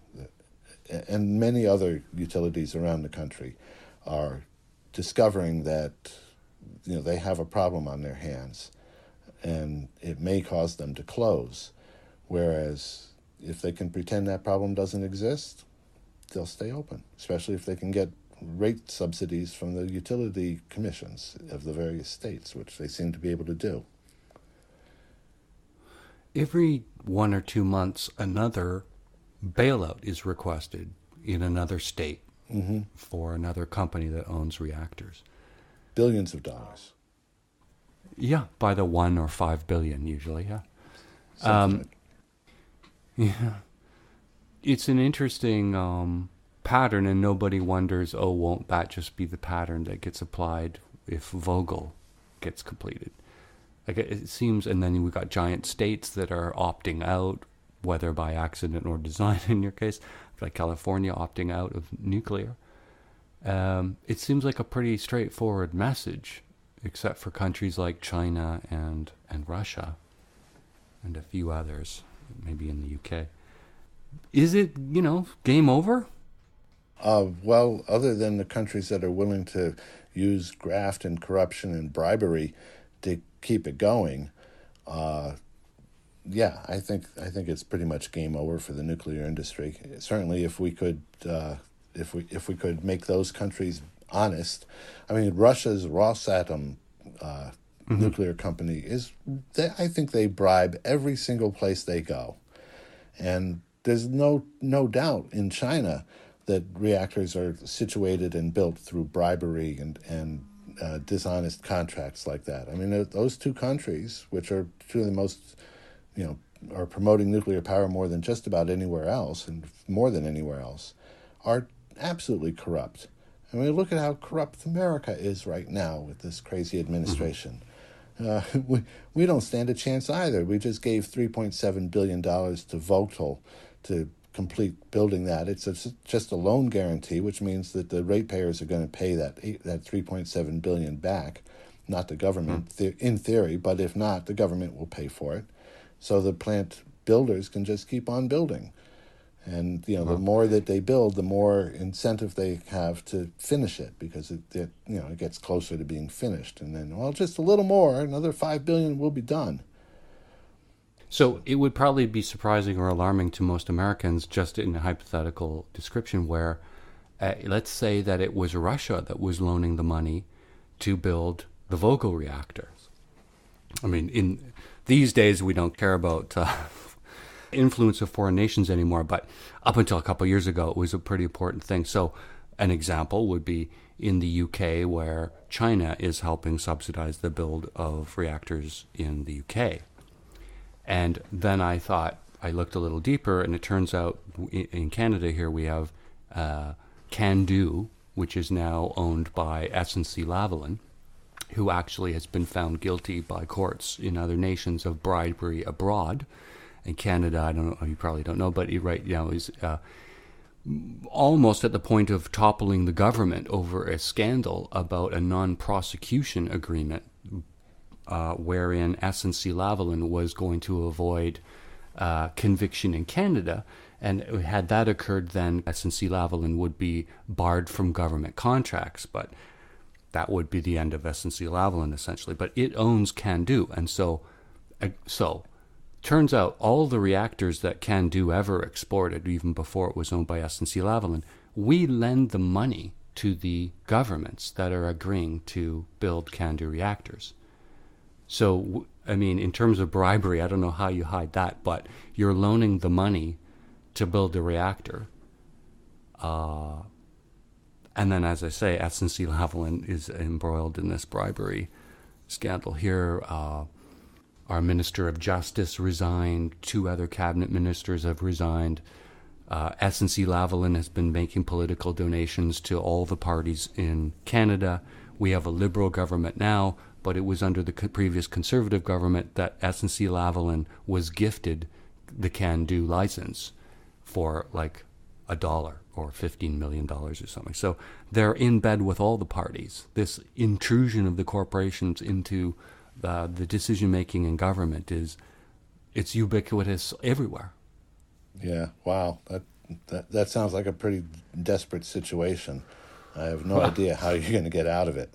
And many other utilities around the country are discovering that they have a problem on their hands, and it may cause them to close. Whereas if they can pretend that problem doesn't exist, they'll stay open, especially if they can get rate subsidies from the utility commissions of the various states, which they seem to be able to do. Every 1 or 2 months, another bailout is requested in another state for another company that owns reactors. Billions of dollars. Yeah, by the 1 or 5 billion usually, yeah. Something like- Yeah. It's an interesting pattern, and nobody wonders, won't that just be the pattern that gets applied if Vogtle gets completed? Like it seems, and then we've got giant states that are opting out, whether by accident or design in your case, like California opting out of nuclear. It seems like a pretty straightforward message, except for countries like China and Russia and a few others, maybe in the UK. Is it, game over? Well, other than the countries that are willing to use graft and corruption and bribery to keep it going, yeah, I think it's pretty much game over for the nuclear industry. Certainly, if we could make those countries honest. I mean, Russia's Rosatom nuclear company I think they bribe every single place they go, and there's no doubt in China that reactors are situated and built through bribery and dishonest contracts like that. I mean, those two countries, which are two of the most, are promoting nuclear power more than just about anywhere else, and more than anywhere else, are absolutely corrupt. I mean, look at how corrupt America is right now with this crazy administration. We don't stand a chance either. We just gave $3.7 billion to Vogtle to complete building that. It's just a loan guarantee, which means that the ratepayers are going to pay that $3.7 billion back, not the government, in theory, but if not, the government will pay for it. So the plant builders can just keep on building. And, the more that they build, the more incentive they have to finish it, because it gets closer to being finished. And then, just a little more, another $5 billion will be done. So it would probably be surprising or alarming to most Americans, just in a hypothetical description, where let's say that it was Russia that was loaning the money to build the Vogtle reactors. I mean, in these days, we don't care about influence of foreign nations anymore, but up until a couple of years ago, it was a pretty important thing. So an example would be in the UK, where China is helping subsidize the build of reactors in the UK. And then I looked a little deeper, and it turns out in Canada here we have CanDo, which is now owned by S&C Lavalin, who actually has been found guilty by courts in other nations of bribery abroad. In Canada, I don't know, you probably don't know, but he right now is almost at the point of toppling the government over a scandal about a non-prosecution agreement wherein SNC-Lavalin was going to avoid conviction in Canada. And had that occurred, then SNC-Lavalin would be barred from government contracts. But that would be the end of SNC-Lavalin, essentially. But it owns CANDU. And so turns out all the reactors that CANDU ever exported, even before it was owned by SNC-Lavalin, we lend the money to the governments that are agreeing to build CANDU reactors. So, I mean, in terms of bribery, I don't know how you hide that, but you're loaning the money to build the reactor. And then, as I say, SNC-Lavalin is embroiled in this bribery scandal here. Our Minister of Justice resigned. 2 other cabinet ministers have resigned. SNC-Lavalin has been making political donations to all the parties in Canada. We have a Liberal government now, but it was under the previous Conservative government that SNC-Lavalin was gifted the CANDU license for like $1 or $15 million or something. So they're in bed with all the parties. This intrusion of the corporations into the decision-making in government it's ubiquitous everywhere. Yeah, wow. That sounds like a pretty desperate situation. I have no idea how you're going to get out of it.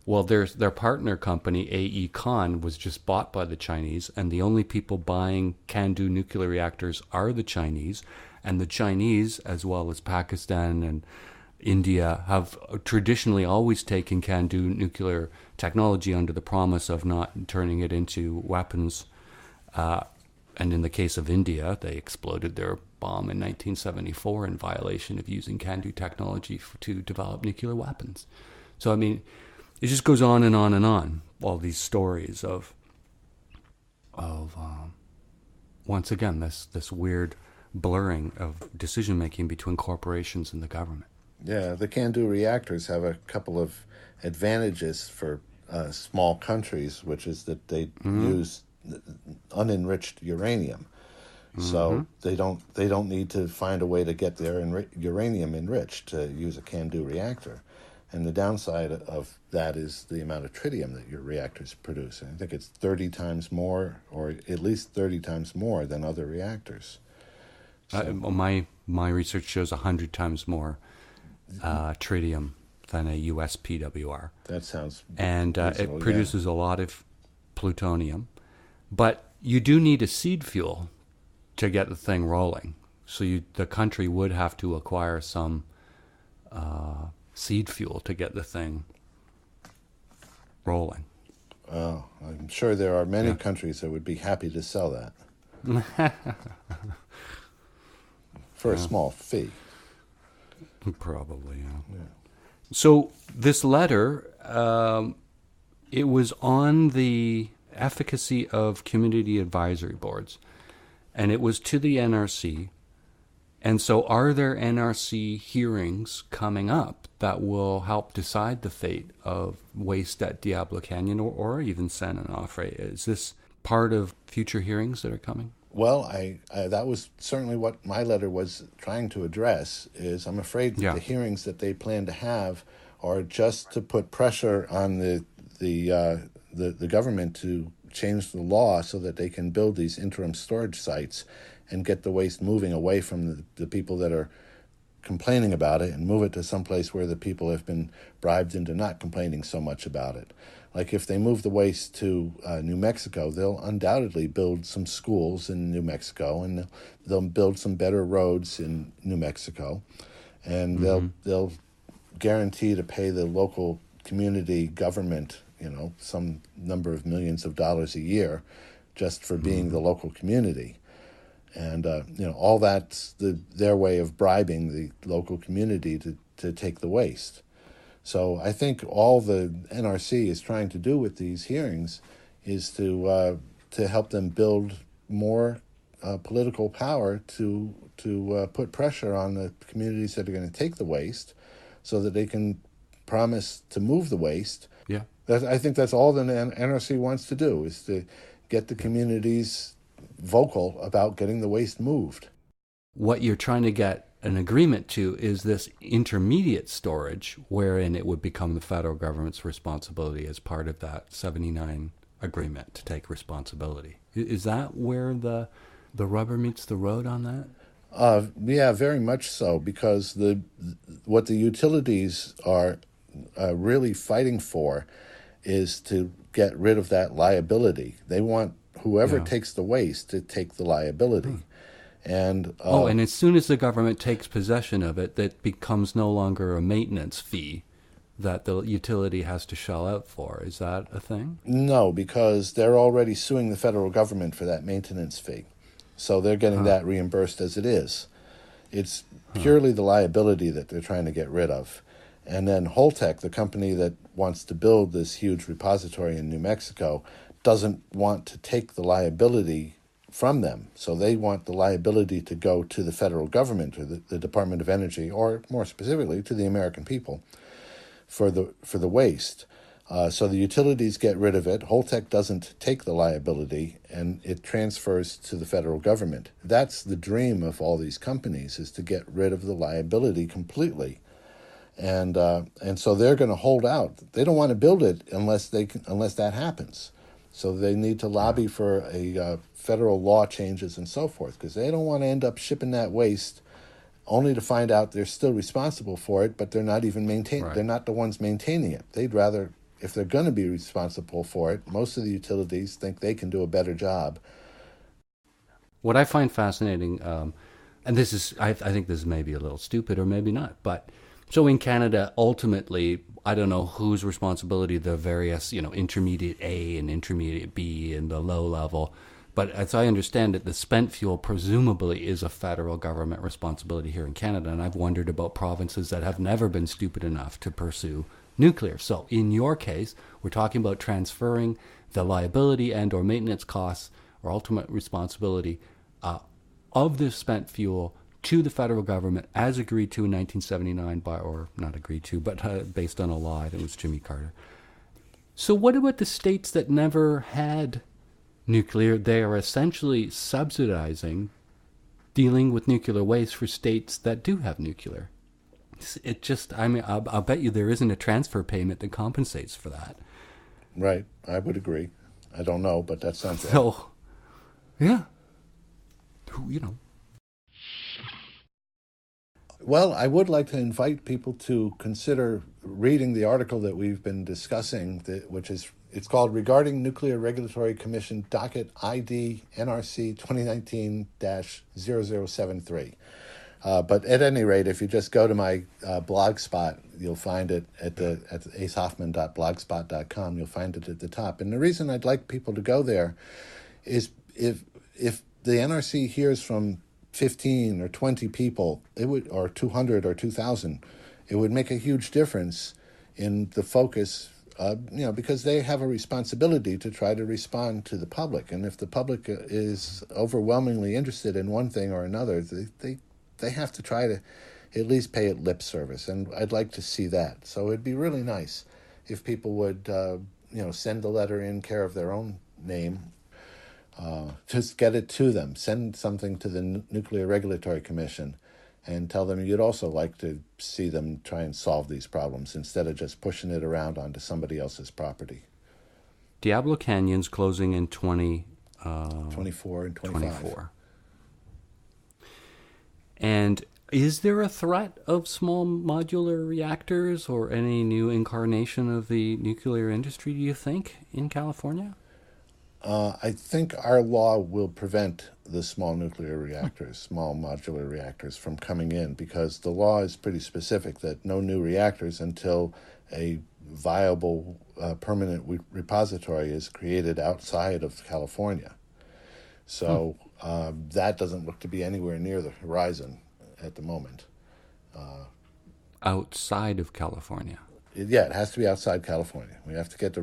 Well, their partner company, AE Con, was just bought by the Chinese, and the only people buying CANDU nuclear reactors are the Chinese. And the Chinese, as well as Pakistan and India, have traditionally always taken CANDU nuclear technology under the promise of not turning it into weapons. And in the case of India, they exploded their bomb in 1974 in violation of using CANDU technology to develop nuclear weapons. So, I mean, it just goes on and on and on. All these stories of once again this weird blurring of decision making between corporations and the government. Yeah, the CANDU reactors have a couple of advantages for small countries, which is that they use unenriched uranium, so they don't need to find a way to get their uranium enriched to use a CANDU reactor. And the downside of that is the amount of tritium that your reactors produce. I think it's 30 times more, or at least 30 times more than other reactors. So, my research shows 100 times more tritium than a US PWR. That sounds and reasonable, it produces a lot of plutonium. But you do need a seed fuel to get the thing rolling. So the country would have to acquire some seed fuel to get the thing rolling. Oh, I'm sure there are many countries that would be happy to sell that for a small fee. Probably, yeah. So this letter, it was on the efficacy of community advisory boards, and it was to the NRC. And so are there NRC hearings coming up that will help decide the fate of waste at Diablo Canyon or even San Onofre? Is this part of future hearings that are coming? Well, I that was certainly what my letter was trying to address. Is I'm afraid that the hearings that they plan to have are just to put pressure on the government to change the law so that they can build these interim storage sites and get the waste moving away from the people that are complaining about it and move it to someplace where the people have been bribed into not complaining so much about it. Like if they move the waste to New Mexico, they'll undoubtedly build some schools in New Mexico, and they'll build some better roads in New Mexico, and they'll guarantee to pay the local community government, some number of millions of dollars a year just for being the local community. And, all that's their way of bribing the local community to take the waste. So I think all the NRC is trying to do with these hearings is to help them build more political power to put pressure on the communities that are going to take the waste so that they can promise to move the waste I think that's all the NRC wants to do, is to get the communities vocal about getting the waste moved. What you're trying to get an agreement to is this intermediate storage, wherein it would become the federal government's responsibility as part of that 79 agreement to take responsibility. Is that where the rubber meets the road on that? Yeah, very much so, because what the utilities are really fighting for is to get rid of that liability. They want whoever takes the waste to take the liability. And and as soon as the government takes possession of it, that becomes no longer a maintenance fee that the utility has to shell out for. Is that a thing? No, because they're already suing the federal government for that maintenance fee. So they're getting that reimbursed as it is. It's purely the liability that they're trying to get rid of. And then Holtec, the company that wants to build this huge repository in New Mexico, doesn't want to take the liability from them. So they want the liability to go to the federal government or the Department of Energy, or more specifically to the American people for the waste. So the utilities get rid of it. Holtec doesn't take the liability, and it transfers to the federal government. That's the dream of all these companies, is to get rid of the liability completely. And so they're going to hold out. They don't want to build it unless that happens. So they need to lobby for a federal law changes and so forth, because they don't want to end up shipping that waste only to find out they're still responsible for it, but they're not even They're not the ones maintaining it. They'd rather, if they're going to be responsible for it, most of the utilities think they can do a better job. What I find fascinating, and this is, I think this is maybe a little stupid or maybe not, but so in Canada, ultimately, I don't know whose responsibility the various, intermediate A and intermediate B and the low level, but as I understand it, the spent fuel presumably is a federal government responsibility here in Canada, and I've wondered about provinces that have never been stupid enough to pursue nuclear. So in your case, we're talking about transferring the liability and or maintenance costs or ultimate responsibility of this spent fuel to the federal government as agreed to in 1979 or not agreed to, but based on a law. I think it was Jimmy Carter. So what about the states that never had nuclear? They are essentially subsidizing dealing with nuclear waste for states that do have nuclear. It just, I'll bet you there isn't a transfer payment that compensates for that. Right, I would agree. I don't know, but that sounds right. So, yeah. Well, I would like to invite people to consider reading the article that we've been discussing, it's called Regarding Nuclear Regulatory Commission Docket ID NRC 2019-0073. But at any rate, if you just go to my blog spot, you'll find it at acehoffman.blogspot.com. You'll find it at the top. And the reason I'd like people to go there is if the NRC hears from 15 or 20 people, or 200 or 2,000, it would make a huge difference in the focus, because they have a responsibility to try to respond to the public. And if the public is overwhelmingly interested in one thing or another, they have to try to at least pay it lip service. And I'd like to see that. So it'd be really nice if people would, send a letter in care of their own name. Just get it to them. Send something to the Nuclear Regulatory Commission and tell them you'd also like to see them try and solve these problems instead of just pushing it around onto somebody else's property. Diablo Canyon's closing in 24 and 25. 24. And is there a threat of small modular reactors or any new incarnation of the nuclear industry, do you think, in California? I think our law will prevent the small nuclear reactors, small modular reactors, from coming in, because the law is pretty specific that no new reactors until a viable permanent repository is created outside of California. So that doesn't look to be anywhere near the horizon at the moment. Outside of California? It has to be outside California. We have to get the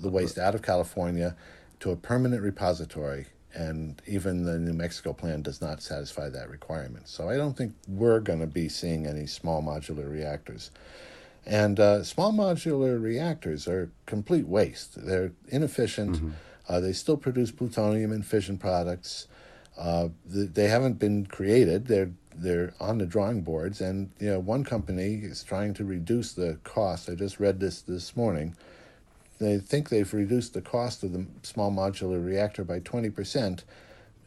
waste out of California to a permanent repository, and even the New Mexico plan does not satisfy that requirement. So I don't think we're going to be seeing any small modular reactors. And small modular reactors are complete waste. They're inefficient. They still produce plutonium and fission products. They haven't been created. They're on the drawing boards, and one company is trying to reduce the cost. I just read this morning. They think they've reduced the cost of the small modular reactor by 20%,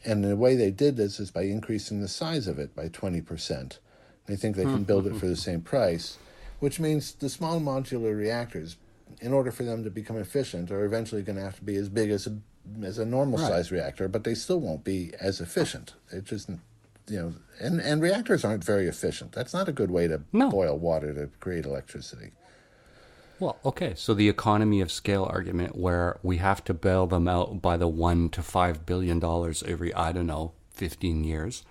and the way they did this is by increasing the size of it by 20%. They think they can build it for the same price, which means the small modular reactors, in order for them to become efficient, are eventually going to have to be as big as a normal size reactor, but they still won't be as efficient. It just, and reactors aren't very efficient. That's not a good way to boil water to create electricity. Well, okay, so the economy of scale argument, where we have to bail them out by the $1 to $5 billion every, 15 years.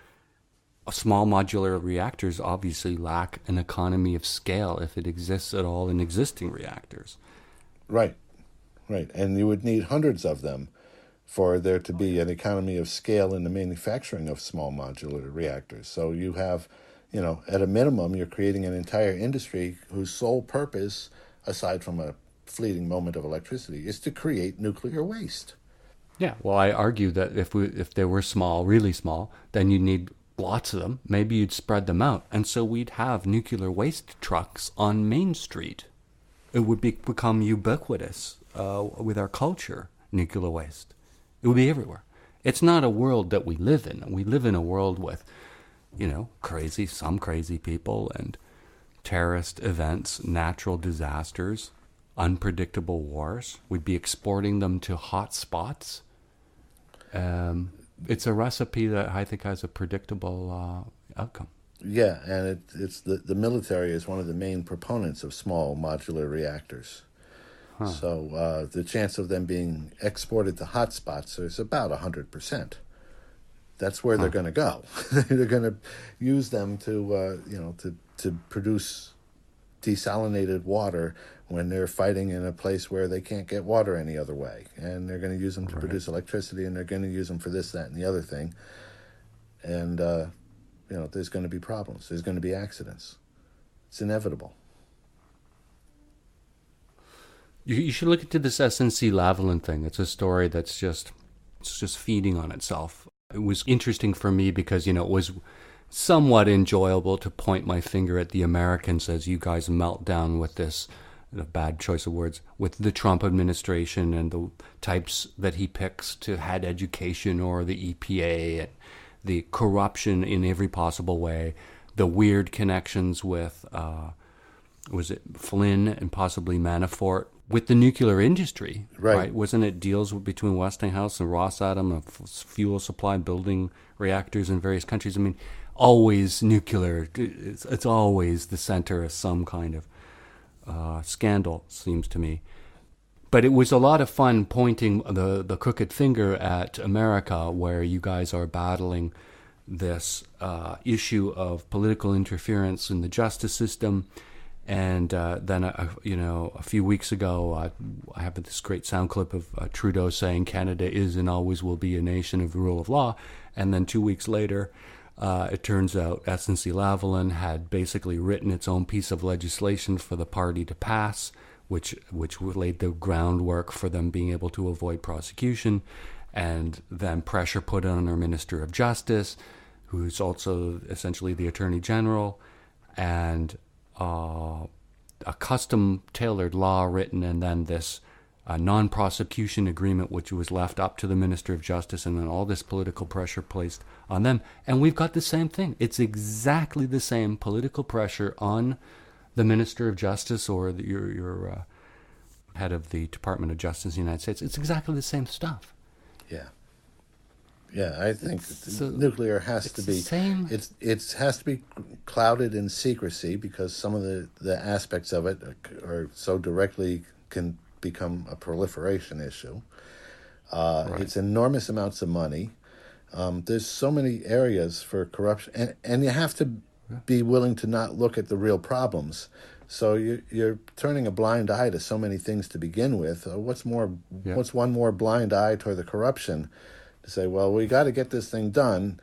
Small modular reactors obviously lack an economy of scale, if it exists at all in existing reactors. Right. And you would need hundreds of them for there to be an economy of scale in the manufacturing of small modular reactors. So you have, at a minimum, you're creating an entire industry whose sole purpose, aside from a fleeting moment of electricity, is to create nuclear waste. Yeah, well, I argue that if they were small, really small, then you'd need lots of them. Maybe you'd spread them out, and so we'd have nuclear waste trucks on Main Street. It would become ubiquitous with our culture, nuclear waste. It would be everywhere. It's not a world that we live in. We live in a world with, some crazy people and terrorist events, natural disasters, unpredictable wars. We'd be exporting them to hot spots. It's a recipe that I think has a predictable outcome. Yeah, and it's the military is one of the main proponents of small modular reactors. So the chance of them being exported to hot spots is about 100%. That's where they're going to go. They're going to use them to produce desalinated water when they're fighting in a place where they can't get water any other way. And they're going to use them to produce electricity, and they're going to use them for this, that, and the other thing. And, there's going to be problems. There's going to be accidents. It's inevitable. You should look into this SNC-Lavalin thing. It's a story that's just feeding on itself. It was interesting for me because, it was somewhat enjoyable to point my finger at the Americans as you guys melt down with this, a bad choice of words, with the Trump administration and the types that he picks to head education or the EPA, and the corruption in every possible way, the weird connections with, was it Flynn and possibly Manafort, with the nuclear industry, right? Wasn't it deals between Westinghouse and Rosatom of fuel supply, building reactors in various countries? I mean, always nuclear. It's always the center of some kind of scandal, seems to me. But it was a lot of fun pointing the crooked finger at America, where you guys are battling this issue of political interference in the justice system. And then, a few weeks ago, I have this great sound clip of Trudeau saying Canada is and always will be a nation of the rule of law. And then 2 weeks later, it turns out SNC-Lavalin had basically written its own piece of legislation for the party to pass, which laid the groundwork for them being able to avoid prosecution. And then pressure put on our Minister of Justice, who's also essentially the Attorney General, and a custom-tailored law written, and then this non-prosecution agreement, which was left up to the Minister of Justice, and then all this political pressure placed on them. And we've got the same thing. It's exactly the same political pressure on the Minister of Justice or your head of the Department of Justice in the United States. It's exactly the same stuff. Yeah. Yeah, I think nuclear has to be it has to be clouded in secrecy, because some of the aspects of it are so directly can become a proliferation issue. It's enormous amounts of money. There's so many areas for corruption, and you have to be willing to not look at the real problems. So you're turning a blind eye to so many things to begin with. What's one more blind eye toward the corruption? To say, well, we got to get this thing done.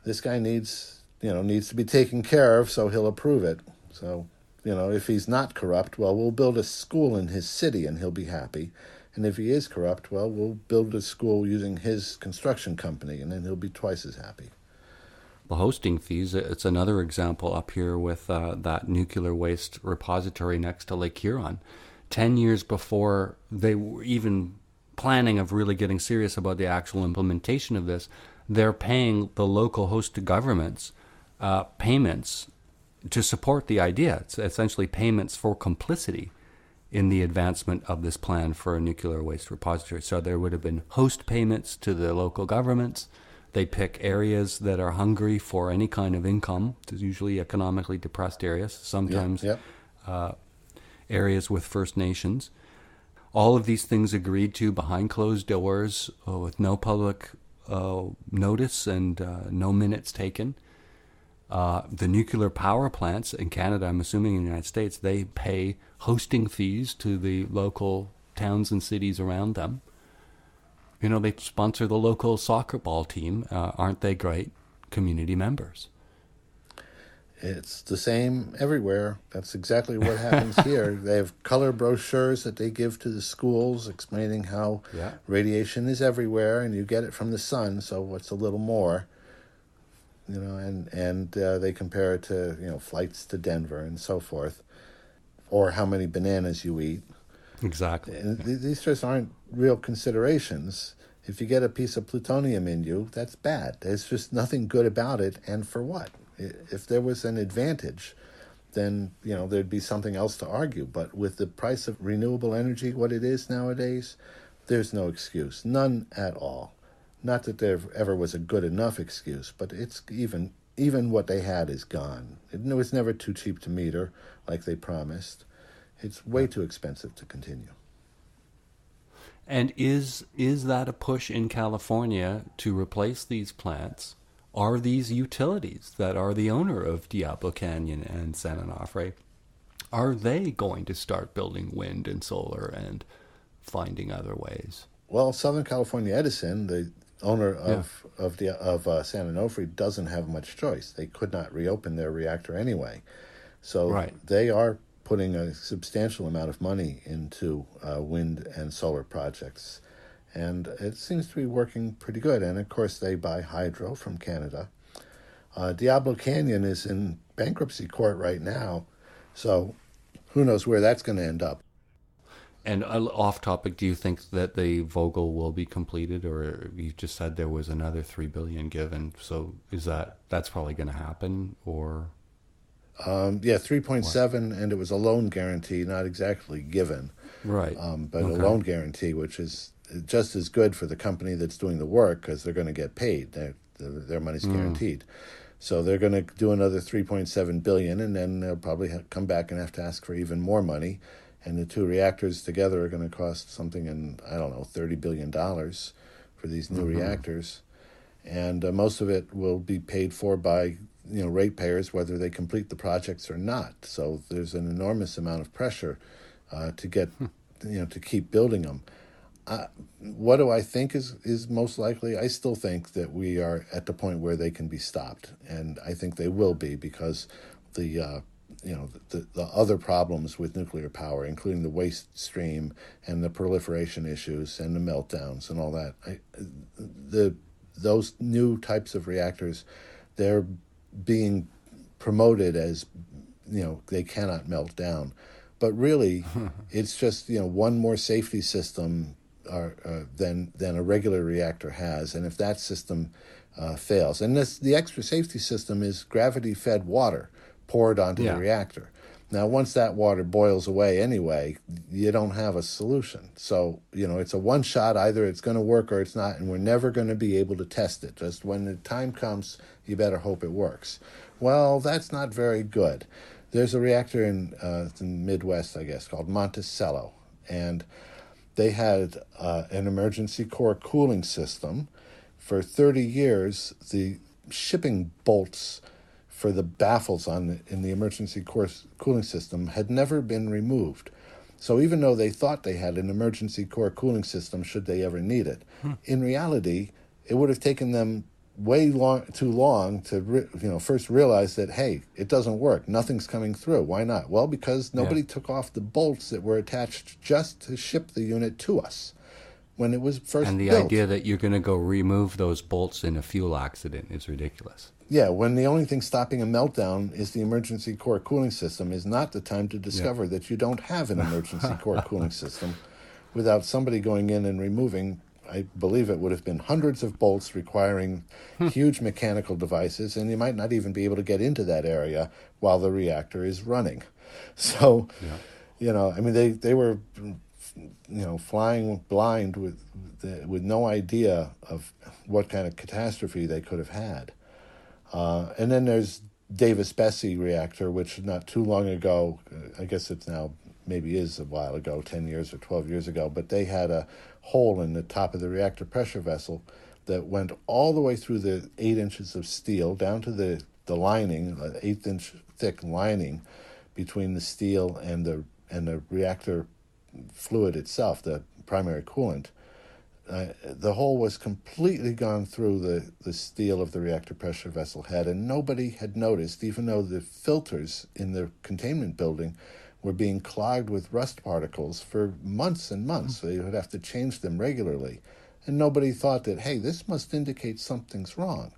This guy needs to be taken care of, so he'll approve it. So if he's not corrupt, well, we'll build a school in his city and he'll be happy. And if he is corrupt, well, we'll build a school using his construction company and then he'll be twice as happy. The hosting fees, it's another example up here with that nuclear waste repository next to Lake Huron. 10 years before they were even planning of really getting serious about the actual implementation of this, they're paying the local host governments payments to support the idea. It's essentially payments for complicity in the advancement of this plan for a nuclear waste repository. So there would have been host payments to the local governments. They pick areas that are hungry for any kind of income. It's usually economically depressed areas, sometimes areas with First Nations. All of these things agreed to behind closed doors with no public notice and no minutes taken. The nuclear power plants in Canada, I'm assuming in the United States, they pay hosting fees to the local towns and cities around them. They sponsor the local soccer ball team. Aren't they great community members? It's the same everywhere. That's exactly what happens here. They have color brochures that they give to the schools explaining how radiation is everywhere and you get it from the sun, so what's a little more? And they compare it to, flights to Denver and so forth, or how many bananas you eat. Exactly. And these just aren't real considerations. If you get a piece of plutonium in you, that's bad. There's just nothing good about it, and for what? If there was an advantage, then, there'd be something else to argue. But with the price of renewable energy, what it is nowadays, there's no excuse. None at all. Not that there ever was a good enough excuse, but it's even what they had is gone. It was never too cheap to meter like they promised. It's way too expensive to continue. And is that a push in California to replace these plants? Are these utilities that are the owner of Diablo Canyon and San Onofre, are they going to start building wind and solar and finding other ways? Well, Southern California Edison, the owner of San Onofre, doesn't have much choice. They could not reopen their reactor anyway. So they are putting a substantial amount of money into wind and solar projects. And it seems to be working pretty good. And, of course, they buy hydro from Canada. Diablo Canyon is in bankruptcy court right now, so who knows where that's going to end up. And off topic, do you think that the Vogel will be completed, or you just said there was another $3 billion given? So that's probably going to happen, or? 3.7, and it was a loan guarantee, not exactly given. Right. But a loan guarantee, which is just as good for the company that's doing the work because they're going to get paid. Their money's guaranteed. So they're going to do another $3.7 billion, and then they'll probably come back and have to ask for even more money. And the two reactors together are going to cost something in, $30 billion for these new reactors. And most of it will be paid for by, ratepayers, whether they complete the projects or not. So there's an enormous amount of pressure to get, to keep building them. What do I think is most likely? I still think that we are at the point where they can be stopped. And I think they will be because the other problems with nuclear power, including the waste stream and the proliferation issues and the meltdowns and all that. Those new types of reactors, they're being promoted as, they cannot melt down. But really, it's just, one more safety system than a regular reactor has. And if that system fails, and the extra safety system is gravity-fed water poured onto the reactor. Now, once that water boils away anyway, you don't have a solution. So, it's a one-shot. Either it's going to work or it's not, and we're never going to be able to test it. Just when the time comes, you better hope it works. Well, that's not very good. There's a reactor in the Midwest, I guess, called Monticello, and they had an emergency core cooling system. For 30 years, the shipping bolts for the baffles in the emergency core cooling system had never been removed. So even though they thought they had an emergency core cooling system should they ever need it, in reality, it would have taken them too long to first realize that, hey, it doesn't work. Nothing's coming through. Why not? Well, because nobody took off the bolts that were attached just to ship the unit to us when it was first And the built. idea that you're going to go remove those bolts in a fuel accident is ridiculous. Yeah, when the only thing stopping a meltdown is the emergency core cooling system is not the time to discover that you don't have an emergency core cooling system without somebody going in and removing, I believe it would have been hundreds of bolts requiring huge mechanical devices, and you might not even be able to get into that area while the reactor is running. So, I mean, they were, flying blind with no idea of what kind of catastrophe they could have had. And then there's Davis-Besse reactor, which not too long ago, I guess it's now maybe is a while ago, 10 years or 12 years ago, but they had a hole in the top of the reactor pressure vessel that went all the way through the 8 inches of steel down to the lining, an 1/8-inch thick lining between the steel and the reactor fluid itself, the primary coolant. The hole was completely gone through the steel of the reactor pressure vessel head, and nobody had noticed, even though the filters in the containment building were being clogged with rust particles for months and months. So you would have to change them regularly. And nobody thought that, hey, this must indicate something's wrong.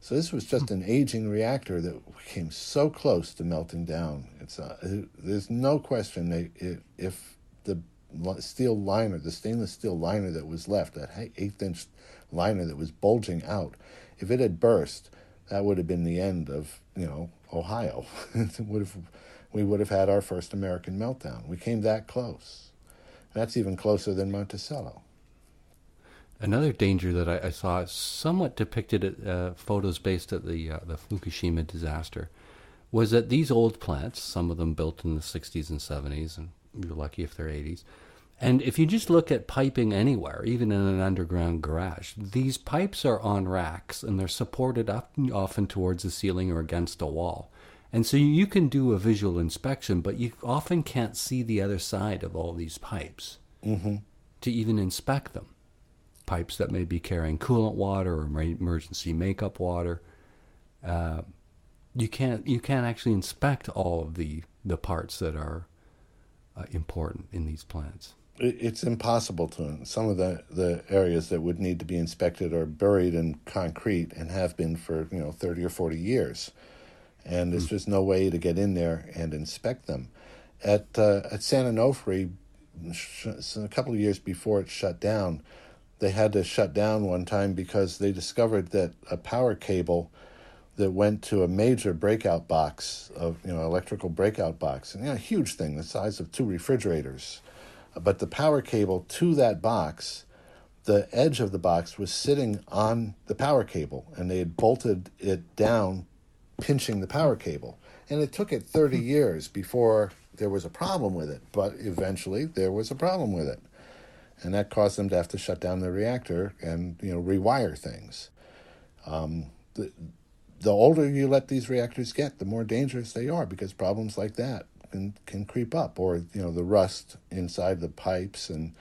So this was just an aging reactor that came so close to melting down. There's no question if the steel liner, the stainless steel liner that was left, that 1/8-inch liner that was bulging out, if it had burst, that would have been the end of, Ohio. We would have had our first American meltdown. We came that close. That's even closer than Monticello. Another danger that I saw somewhat depicted at photos based at the Fukushima disaster was that these old plants, some of them built in the 60s and 70s, and you're lucky if they're 80s, and if you just look at piping anywhere, even in an underground garage, these pipes are on racks and they're supported up often towards the ceiling or against a wall. And so you can do a visual inspection, but you often can't see the other side of all these pipes to even inspect them. Pipes that may be carrying coolant water or emergency makeup water. You can't actually inspect all of the parts that are important in these plants. It's impossible to. Some of the areas that would need to be inspected are buried in concrete and have been for 30 or 40 years. And there's just no way to get in there and inspect them. At San Onofre, a couple of years before it shut down, they had to shut down one time because they discovered that a power cable that went to a major breakout box of electrical breakout box, and a huge thing the size of 2 refrigerators, but the power cable to that box, the edge of the box was sitting on the power cable, and they had bolted it down, pinching the power cable. And it took it 30 years before there was a problem with it, but eventually there was a problem with it. And that caused them to have to shut down the reactor and rewire things. The older you let these reactors get, the more dangerous they are, because problems like that can creep up, or the rust inside the pipes and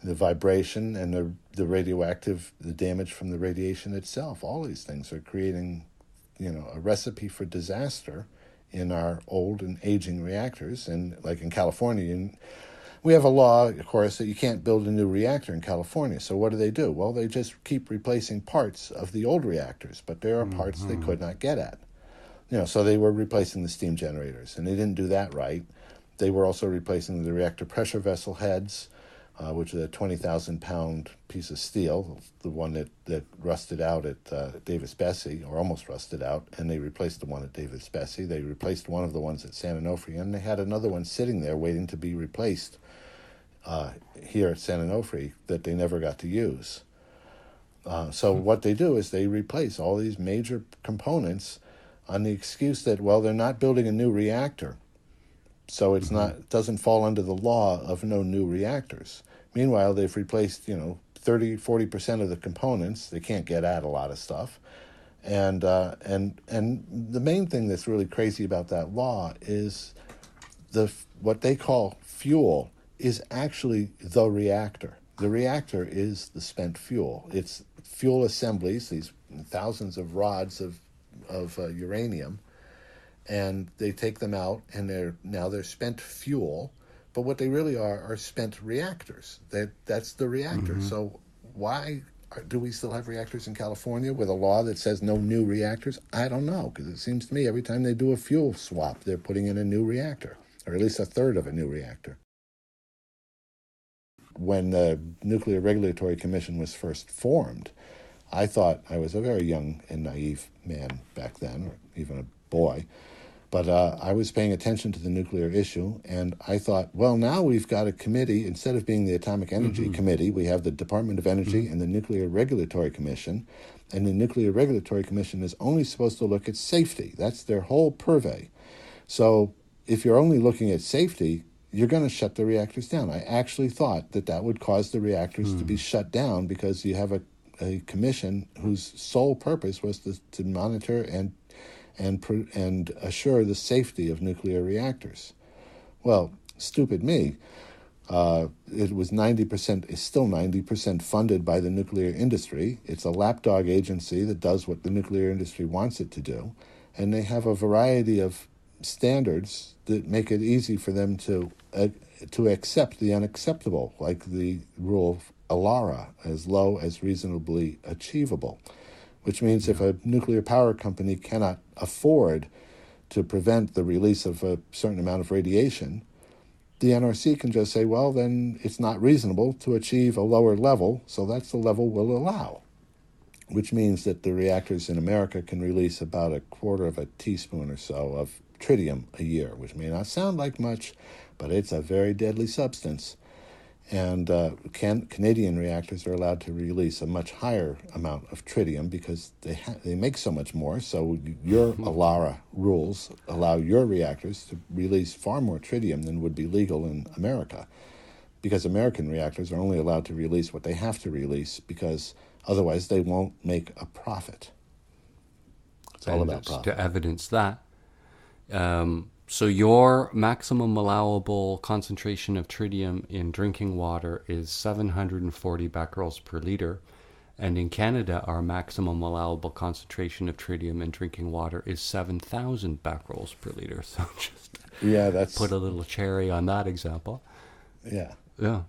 the vibration and the damage from the radiation itself. All these things are creating a recipe for disaster in our old and aging reactors. And like in California, we have a law, of course, that you can't build a new reactor in California. So what do? Well, they just keep replacing parts of the old reactors, but there are parts they could not get at. So they were replacing the steam generators, and they didn't do that right. They were also replacing the reactor pressure vessel heads, which is a 20,000-pound piece of steel, the one that rusted out at Davis-Besse, or almost rusted out, and they replaced the one at Davis-Besse. They replaced one of the ones at San Onofre, and they had another one sitting there waiting to be replaced here at San Onofre that they never got to use. So what they do is they replace all these major components on the excuse that, well, they're not building a new reactor, so it doesn't fall under the law of no new reactors. Meanwhile, they've replaced 30-40% of the components. They can't get at a lot of stuff, and the main thing that's really crazy about that law is what they call fuel is actually the reactor. The reactor is the spent fuel. It's fuel assemblies, these thousands of rods of uranium, and they take them out, and they're spent fuel. But what they really are spent reactors. That's the reactor. So why do we still have reactors in California with a law that says no new reactors? I don't know, because it seems to me every time they do a fuel swap, they're putting in a new reactor, or at least a third of a new reactor. When the Nuclear Regulatory Commission was first formed, I thought, I was a very young and naive man back then, or even a boy, but I was paying attention to the nuclear issue, and I thought, well, now we've got a committee. Instead of being the Atomic Energy Committee, we have the Department of Energy and the Nuclear Regulatory Commission, and the Nuclear Regulatory Commission is only supposed to look at safety. That's their whole purvey. So if you're only looking at safety, you're going to shut the reactors down. I actually thought that would cause the reactors to be shut down, because you have a commission whose sole purpose was to monitor and assure the safety of nuclear reactors. Well, stupid me. It was 90%, it's still 90% funded by the nuclear industry. It's a lapdog agency that does what the nuclear industry wants it to do. And they have a variety of standards that make it easy for them to accept the unacceptable, like the rule of ALARA, as low as reasonably achievable, which means if a nuclear power company cannot afford to prevent the release of a certain amount of radiation, the NRC can just say, well, then it's not reasonable to achieve a lower level, so that's the level we'll allow, which means that the reactors in America can release about a quarter of a teaspoon or so of tritium a year, which may not sound like much, but it's a very deadly substance. And Canadian reactors are allowed to release a much higher amount of tritium because they make so much more. So your ALARA rules allow your reactors to release far more tritium than would be legal in America, because American reactors are only allowed to release what they have to release, because otherwise they won't make a profit. It's all about profit. To evidence that, so your maximum allowable concentration of tritium in drinking water is 740 becquerels per liter, and in Canada, our maximum allowable concentration of tritium in drinking water is 7,000 becquerels per liter. So just put a little cherry on that example. Yeah. Well,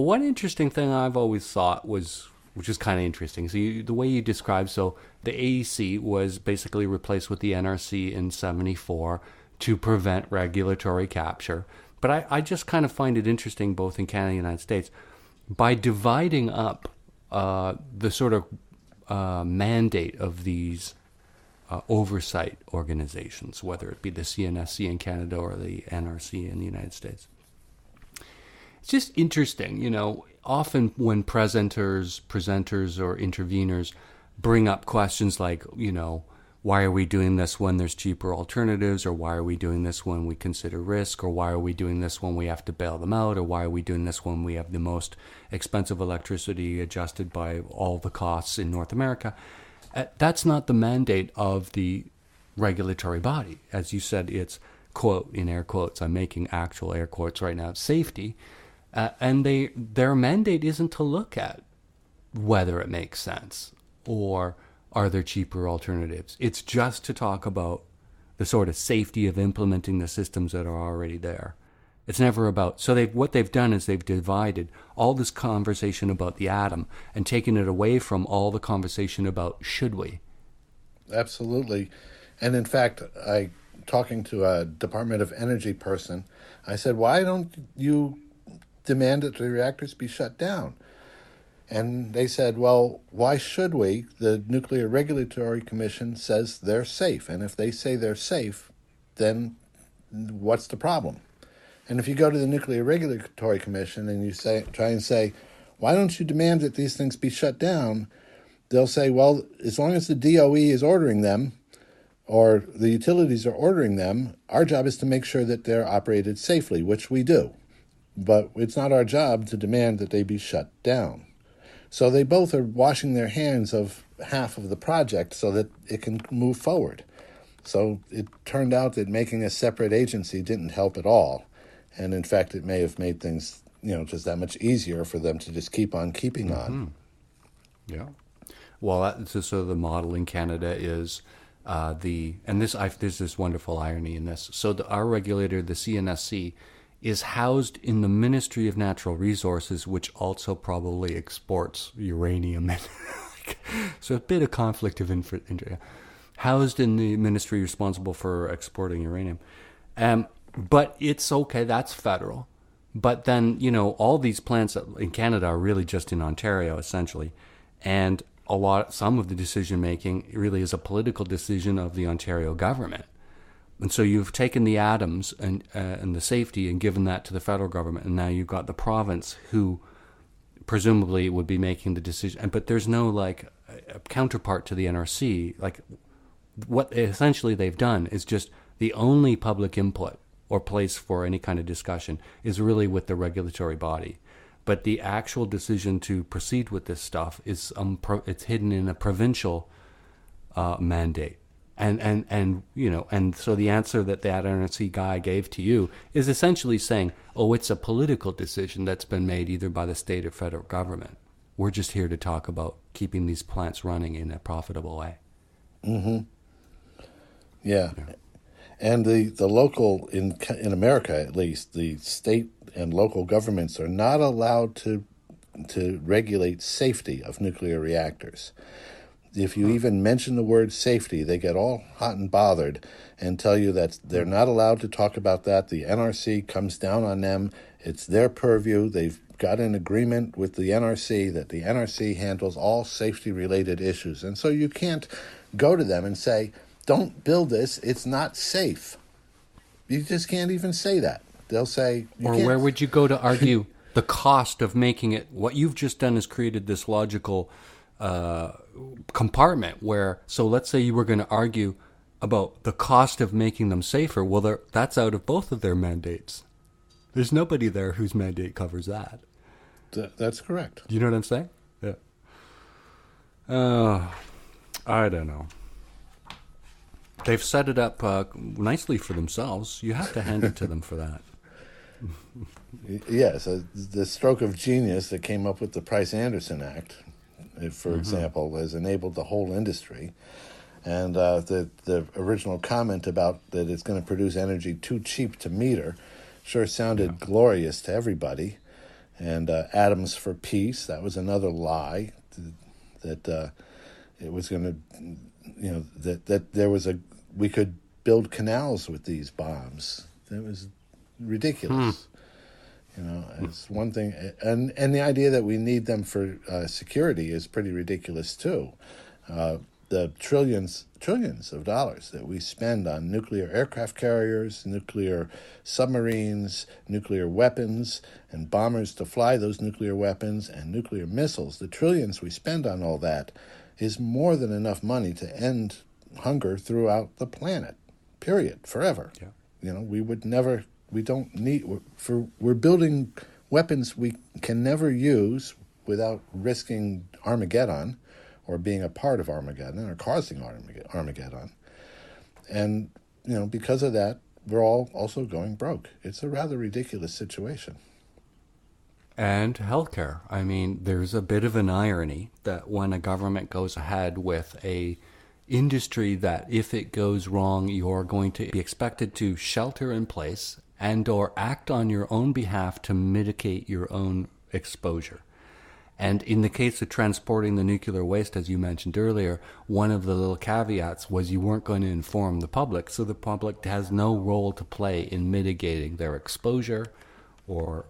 one interesting thing I've always thought was, which is kind of interesting. So the way you described, so the AEC was basically replaced with the NRC in 74 to prevent regulatory capture. But I just kind of find it interesting, both in Canada and the United States, by dividing up the sort of mandate of these oversight organizations, whether it be the CNSC in Canada or the NRC in the United States. It's just interesting, often when presenters or interveners bring up questions like, why are we doing this when there's cheaper alternatives, or why are we doing this when we consider risk, or why are we doing this when we have to bail them out, or why are we doing this when we have the most expensive electricity adjusted by all the costs in North America. That's not the mandate of the regulatory body. As you said, it's, quote, in air quotes, I'm making actual air quotes right now, safety. And their mandate isn't to look at whether it makes sense or are there cheaper alternatives. It's just to talk about the sort of safety of implementing the systems that are already there. It's never about... So what they've done is they've divided all this conversation about the atom and taken it away from all the conversation about should we. Absolutely. And in fact, talking to a Department of Energy person, I said, why don't you demand that the reactors be shut down? And they said, well, why should we? The Nuclear Regulatory Commission says they're safe. And if they say they're safe, then what's the problem? And if you go to the Nuclear Regulatory Commission and you try and say, why don't you demand that these things be shut down? They'll say, well, as long as the DOE is ordering them, or the utilities are ordering them, our job is to make sure that they're operated safely, which we do. But it's not our job to demand that they be shut down. So they both are washing their hands of half of the project so that it can move forward. So it turned out that making a separate agency didn't help at all. And in fact, it may have made things just that much easier for them to just keep on keeping on. Yeah. Well, so the model in Canada is there's this wonderful irony in this. So our regulator, the CNSC, is housed in the Ministry of Natural Resources, which also probably exports uranium. So a bit of conflict of interest. Housed in the ministry responsible for exporting uranium. But it's okay, that's federal. But then, all these plants in Canada are really just in Ontario, essentially. And some of the decision making really is a political decision of the Ontario government. And so you've taken the atoms and the safety and given that to the federal government, and now you've got the province who presumably would be making the decision. But there's no a counterpart to the NRC. What essentially they've done is just the only public input or place for any kind of discussion is really with the regulatory body. But the actual decision to proceed with this stuff is it's hidden in a provincial mandate. And so the answer that NRC guy gave to you is essentially saying, it's a political decision that's been made either by the state or federal government. We're just here to talk about keeping these plants running in a profitable way. Mm-hmm. Yeah. And the local, in America at least, the state and local governments are not allowed to regulate safety of nuclear reactors. If you even mention the word safety, they get all hot and bothered and tell you that they're not allowed to talk about that. The NRC comes down on them. It's their purview. They've got an agreement with the NRC that the NRC handles all safety-related issues. And so you can't go to them and say, don't build this, it's not safe. You just can't even say that. They'll say... where would you go to argue the cost of making it? What you've just done is created this logical... compartment where, so let's say you were going to argue about the cost of making them safer. Well, that's out of both of their mandates. There's nobody there whose mandate covers that. That's correct. Do you know what I'm saying? Yeah. I don't know. They've set it up nicely for themselves. You have to hand it to them for that. Yes, the stroke of genius that came up with the Price-Anderson Act, for example, has enabled the whole industry. And the original comment about that it's going to produce energy too cheap to meter sure sounded glorious to everybody. And atoms for peace, that was another lie, that it was going to, that there was we could build canals with these bombs. That was ridiculous. It's one thing, and the idea that we need them for security is pretty ridiculous too. The trillions of dollars that we spend on nuclear aircraft carriers, nuclear submarines, nuclear weapons, and bombers to fly those nuclear weapons, and nuclear missiles, the trillions we spend on all that is more than enough money to end hunger throughout the planet, period, forever. Yeah. We're building weapons we can never use without risking Armageddon or being a part of Armageddon or causing Armageddon. And, because of that, we're all also going broke. It's a rather ridiculous situation. And healthcare. I mean, there's a bit of an irony that when a government goes ahead with a industry that if it goes wrong, you're going to be expected to shelter in place and or act on your own behalf to mitigate your own exposure. And in the case of transporting the nuclear waste, as you mentioned earlier, one of the little caveats was you weren't going to inform the public, so the public has no role to play in mitigating their exposure or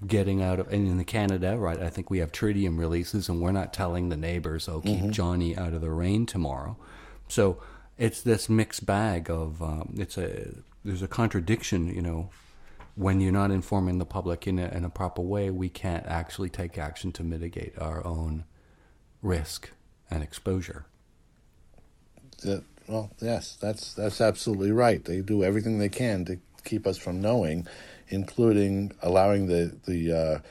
getting out of, and in Canada, right, I think we have tritium releases and we're not telling the neighbors, keep Johnny out of the rain tomorrow. So it's this mixed bag of, there's a contradiction, when you're not informing the public in a proper way, we can't actually take action to mitigate our own risk and exposure. Well, yes, that's absolutely right. They do everything they can to keep us from knowing, including allowing the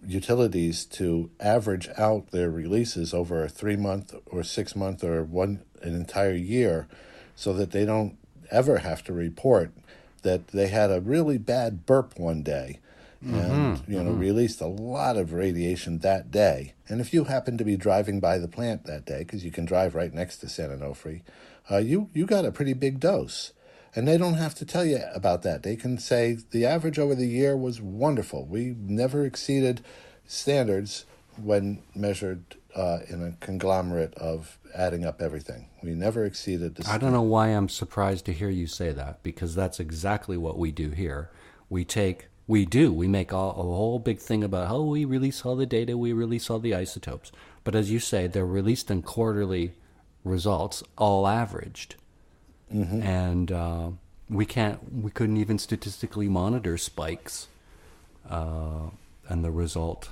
utilities to average out their releases over a 3-month or 6-month or an entire year, so that they don't ever have to report that they had a really bad burp one day, and released a lot of radiation that day. And if you happen to be driving by the plant that day, because you can drive right next to San Onofre, you got a pretty big dose. And they don't have to tell you about that. They can say the average over the year was wonderful. We never exceeded standards when measured in a conglomerate of adding up everything. We never exceeded the standard. I don't know why I'm surprised to hear you say that, because that's exactly what we do here. We make a whole big thing about, we release all the data, we release all the isotopes. But as you say, they're released in quarterly results, all averaged. Mm-hmm. And we couldn't even statistically monitor spikes and the result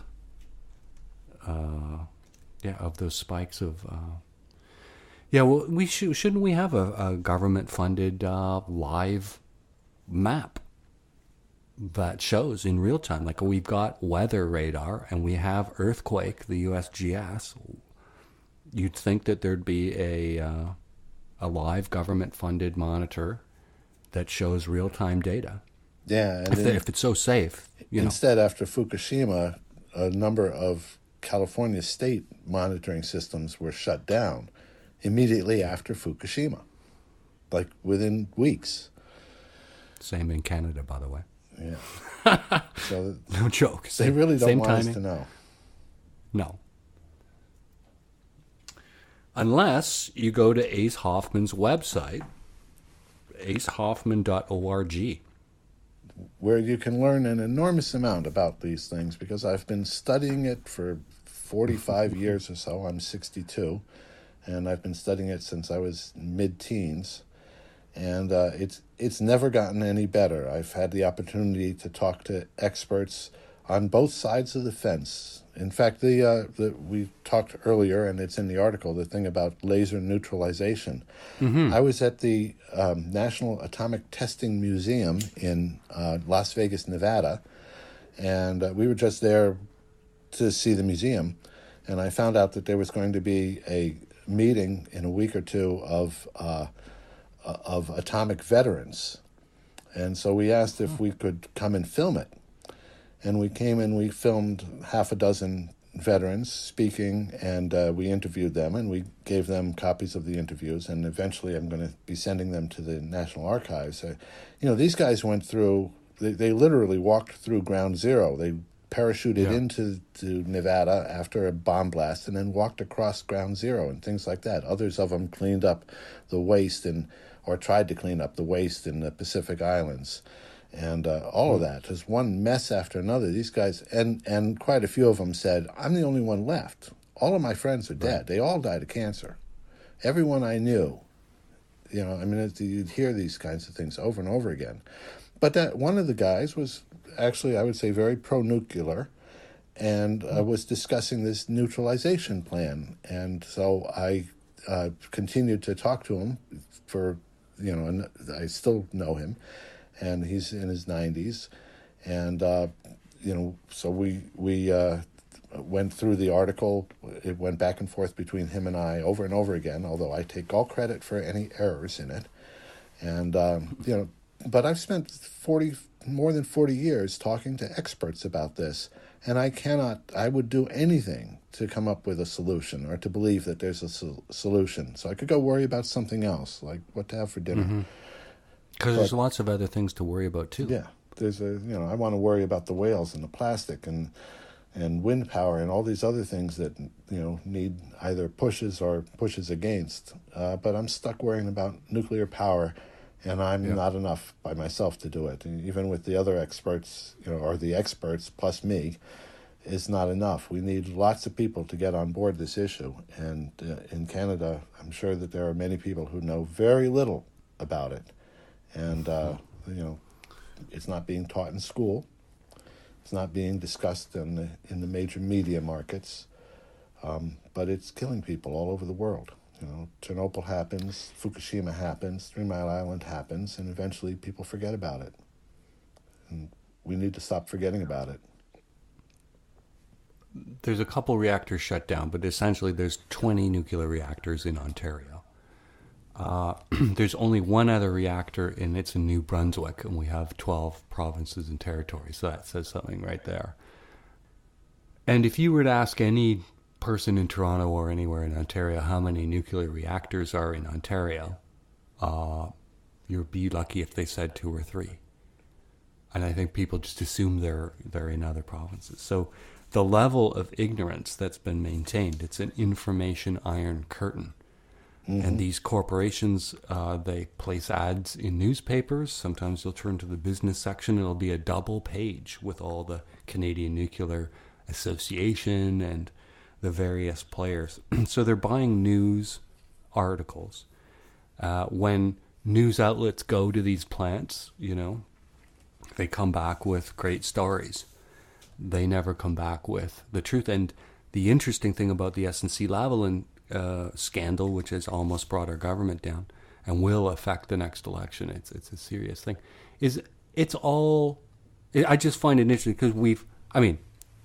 of those spikes of shouldn't we have a government funded live map that shows in real time, like we've got weather radar and we have earthquake, the USGS. You'd think that there'd be a live government-funded monitor that shows real-time data. Yeah, and if it's so safe. Instead, after Fukushima, a number of California state monitoring systems were shut down immediately after Fukushima, like within weeks. Same in Canada, by the way. Yeah. So no joke. They really don't want us to know. No. Unless you go to Ace Hoffman's website, acehoffman.org. Where you can learn an enormous amount about these things, because I've been studying it for 45 years or so. I'm 62, and I've been studying it since I was mid-teens. And it's never gotten any better. I've had the opportunity to talk to experts on both sides of the fence. In fact, we talked earlier, and it's in the article, the thing about laser neutralization. Mm-hmm. I was at the National Atomic Testing Museum in Las Vegas, Nevada, and we were just there to see the museum, and I found out that there was going to be a meeting in a week or two of atomic veterans. And so we asked if we could come and film it. And we came and we filmed half a dozen veterans speaking, and we interviewed them, and we gave them copies of the interviews, and eventually I'm going to be sending them to the National Archives. These guys went through, they literally walked through ground zero. They parachuted into Nevada after a bomb blast and then walked across ground zero and things like that. Others of them cleaned up the waste or tried to clean up the waste in the Pacific Islands. And all of that is one mess after another. These guys, and quite a few of them said, I'm the only one left. All of my friends are dead. Right. They all died of cancer. Everyone I knew. You'd hear these kinds of things over and over again. But that one of the guys was actually, I would say, very pro-nuclear, and was discussing this neutralization plan. And so I continued to talk to him and I still know him. And he's in his 90s, and so we went through the article. It went back and forth between him and I over and over again. Although I take all credit for any errors in it, and but I've spent more than 40 years talking to experts about this, and I would do anything to come up with a solution or to believe that there's a solution. So I could go worry about something else, like what to have for dinner. Mm-hmm. Because there's lots of other things to worry about too. Yeah, I want to worry about the whales and the plastic and wind power and all these other things that need either pushes or pushes against. But I'm stuck worrying about nuclear power, and I'm not enough by myself to do it. And even with the other experts, or the experts plus me, is not enough. We need lots of people to get on board this issue. And in Canada, I'm sure that there are many people who know very little about it. And, it's not being taught in school. It's not being discussed in the major media markets. But it's killing people all over the world. Chernobyl happens, Fukushima happens, 3 Mile Island happens, and eventually people forget about it. And we need to stop forgetting about it. There's a couple reactors shut down, but essentially there's 20 nuclear reactors in Ontario. There's only one other reactor, and it's in New Brunswick, and we have 12 provinces and territories. So that says something right there. And if you were to ask any person in Toronto or anywhere in Ontario how many nuclear reactors are in Ontario, you'd be lucky if they said 2 or 3. And I think people just assume they're in other provinces. So the level of ignorance that's been maintained, it's an information iron curtain. Mm-hmm. And these corporations, they place ads in newspapers. Sometimes they'll turn to the business section. It'll be a double page with all the Canadian Nuclear Association and the various players. So they're buying news articles. When news outlets go to these plants, they come back with great stories. They never come back with the truth. And the interesting thing about the SNC-Lavalin scandal, which has almost brought our government down and will affect the next election, it's a serious thing, I just find it interesting because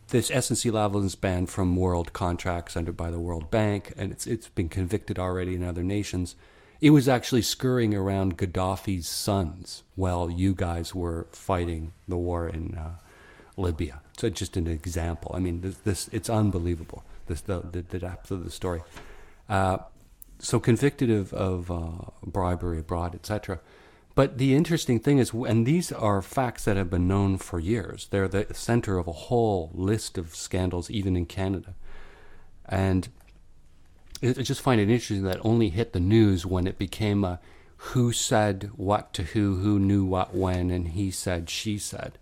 this SNC-Lavalin's banned from world contracts by the World Bank, and it's been convicted already in other nations. It was actually scurrying around Gaddafi's sons while you guys were fighting the war in Libya. So just an example. I mean, this it's unbelievable. The depth of the story. So convicted of bribery abroad, etc. But the interesting thing is, and these are facts that have been known for years. They're the center of a whole list of scandals, even in Canada. And I just find it interesting that only hit the news when it became a who said what to who knew what when, and he said, she said.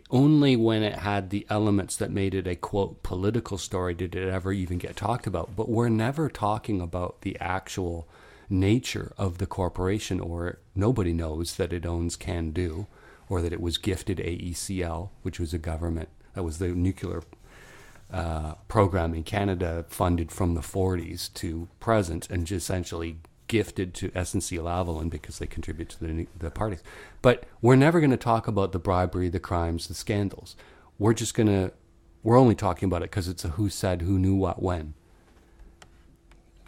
Only when it had the elements that made it a, quote, political story did it ever even get talked about. But we're never talking about the actual nature of the corporation, or nobody knows that it owns CANDU, or that it was gifted AECL, which was a government, that was the nuclear program in Canada funded from the 40s to present, and just essentially gifted to SNC-Lavalin because they contribute to the parties. But we're never going to talk about the bribery, the crimes, the scandals. We're only talking about it because it's a who said, who knew what when.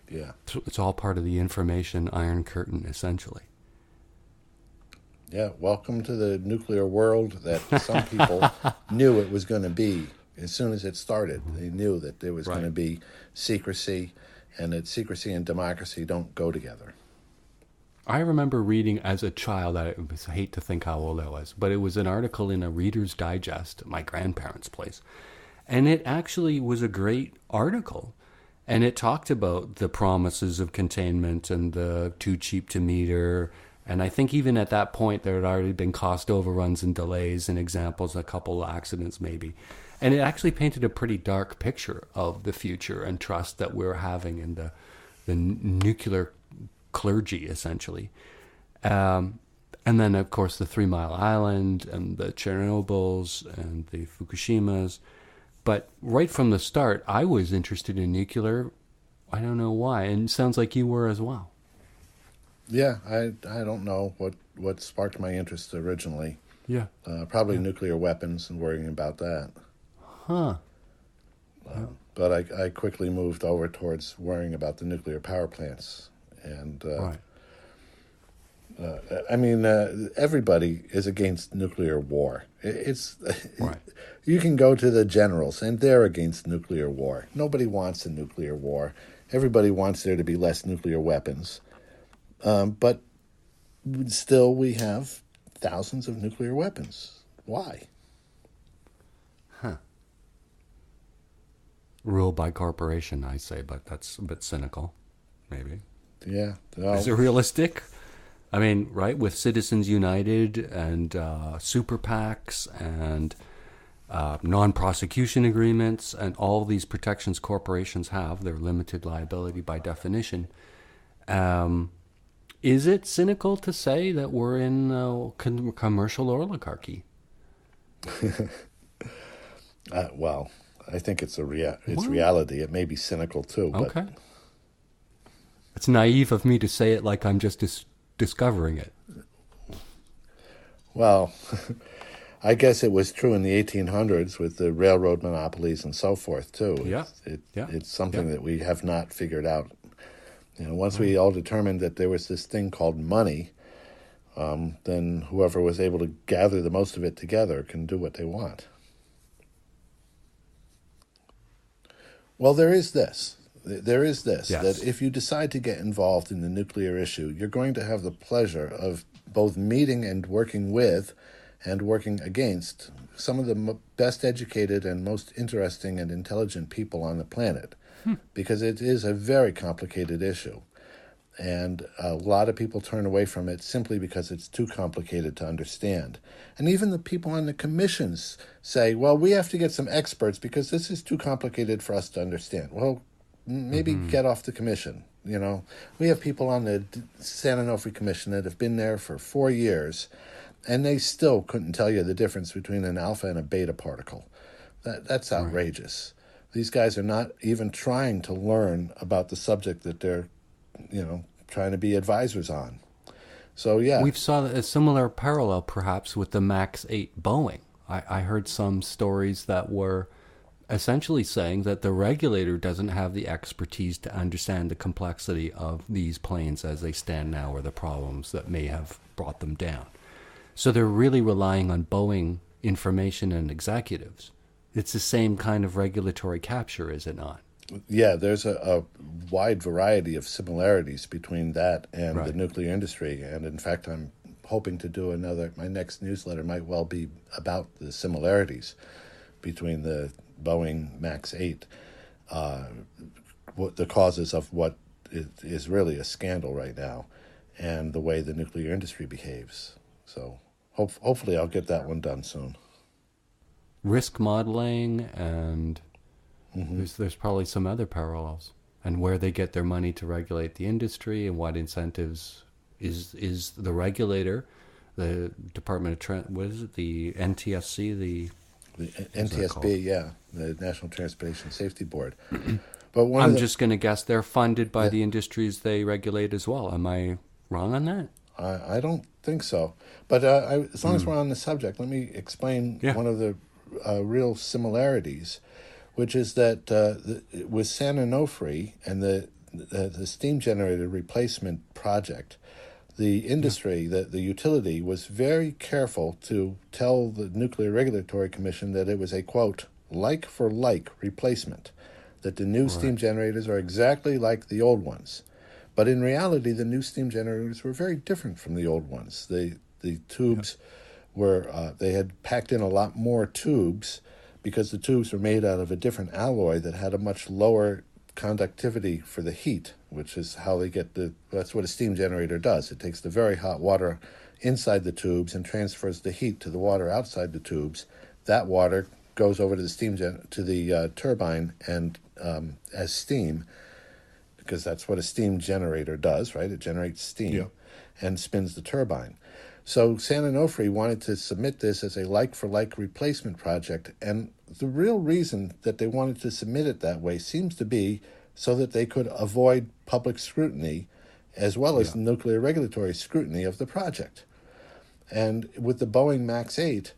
Yeah. It's all part of the information iron curtain, essentially. Yeah, welcome to the nuclear world that some people knew it was going to be. As soon as it started, they knew that there was going to be secrecy, and that secrecy and democracy don't go together. I remember reading as a child, I hate to think how old I was, but it was an article in a Reader's Digest at my grandparents' place. And it actually was a great article. And it talked about the promises of containment and the too cheap to meter. And I think even at that point, there had already been cost overruns and delays and examples, a couple of accidents maybe. And it actually painted a pretty dark picture of the future and trust that we're having in the nuclear clergy, essentially. And then, of course, the 3 Mile Island and the Chernobyls and the Fukushimas. But right from the start, I was interested in nuclear. I don't know why. And it sounds like you were as well. Yeah, I don't know what sparked my interest originally. Yeah. Probably nuclear weapons and worrying about that. Huh. But I quickly moved over towards worrying about the nuclear power plants. And, everybody is against nuclear war. It's right. You can go to the generals, and they're against nuclear war. Nobody wants a nuclear war. Everybody wants there to be less nuclear weapons. But still, we have thousands of nuclear weapons. Why? Huh. Ruled by corporation, I say, but that's a bit cynical, maybe. Yeah. Well, is it realistic? I mean, right, with Citizens United and super PACs and non-prosecution agreements and all these protections corporations have, they're limited liability by definition. Is it cynical to say that we're in commercial oligarchy? Well, I think it's reality. It may be cynical too. But... Okay. It's naive of me to say it like I'm just discovering it. Well, I guess it was true in the 1800s with the railroad monopolies and so forth too. Yeah. It's something that we have not figured out Once we all determined that there was this thing called money, then whoever was able to gather the most of it together can do what they want. Well, there is this. Yes. That if you decide to get involved in the nuclear issue, you're going to have the pleasure of both meeting and working with and working against some of the best educated and most interesting and intelligent people on the planet, because it is a very complicated issue. And a lot of people turn away from it simply because it's too complicated to understand. And even the people on the commissions say, well, we have to get some experts because this is too complicated for us to understand. Well, maybe get off the commission. We have people on the San Onofre Commission that have been there for 4 years, and they still couldn't tell you the difference between an alpha and a beta particle. That's outrageous. Right. These guys are not even trying to learn about the subject that they're trying to be advisors on. So, yeah. We've saw a similar parallel, perhaps, with the MAX 8 Boeing. I heard some stories that were essentially saying that the regulator doesn't have the expertise to understand the complexity of these planes as they stand now, or the problems that may have brought them down. So they're really relying on Boeing information and executives. It's the same kind of regulatory capture, is it not? Yeah, there's a wide variety of similarities between that and the nuclear industry. And in fact, I'm hoping to do my next newsletter might well be about the similarities between the Boeing MAX 8, the causes of what is really a scandal right now, and the way the nuclear industry behaves. So hopefully I'll get that one done soon. Risk modeling, and there's probably some other parallels, and where they get their money to regulate the industry, and what incentives is the regulator, the Department of what is it, the NTSC, the NTSB, the National Transportation Safety Board. But I'm just going to guess they're funded by the industries they regulate as well. Am I wrong on that? I don't think so. But as long as we're on the subject, let me explain one of the real similarities, which is that with San Onofre and the steam generator replacement project, the industry, the utility, was very careful to tell the Nuclear Regulatory Commission that it was a, quote, like-for-like replacement, that the new steam generators are exactly like the old ones. But in reality, the new steam generators were very different from the old ones. The tubes were, they had packed in a lot more tubes because the tubes were made out of a different alloy that had a much lower conductivity for the heat, which is how they get that's what a steam generator does. It takes the very hot water inside the tubes and transfers the heat to the water outside the tubes. That water goes over to the turbine and as steam, because that's what a steam generator does, right? It generates steam and spins the turbine. So San Onofre wanted to submit this as a like-for-like replacement project, and the real reason that they wanted to submit it that way seems to be so that they could avoid public scrutiny as well as nuclear regulatory scrutiny of the project. And with the Boeing MAX 8,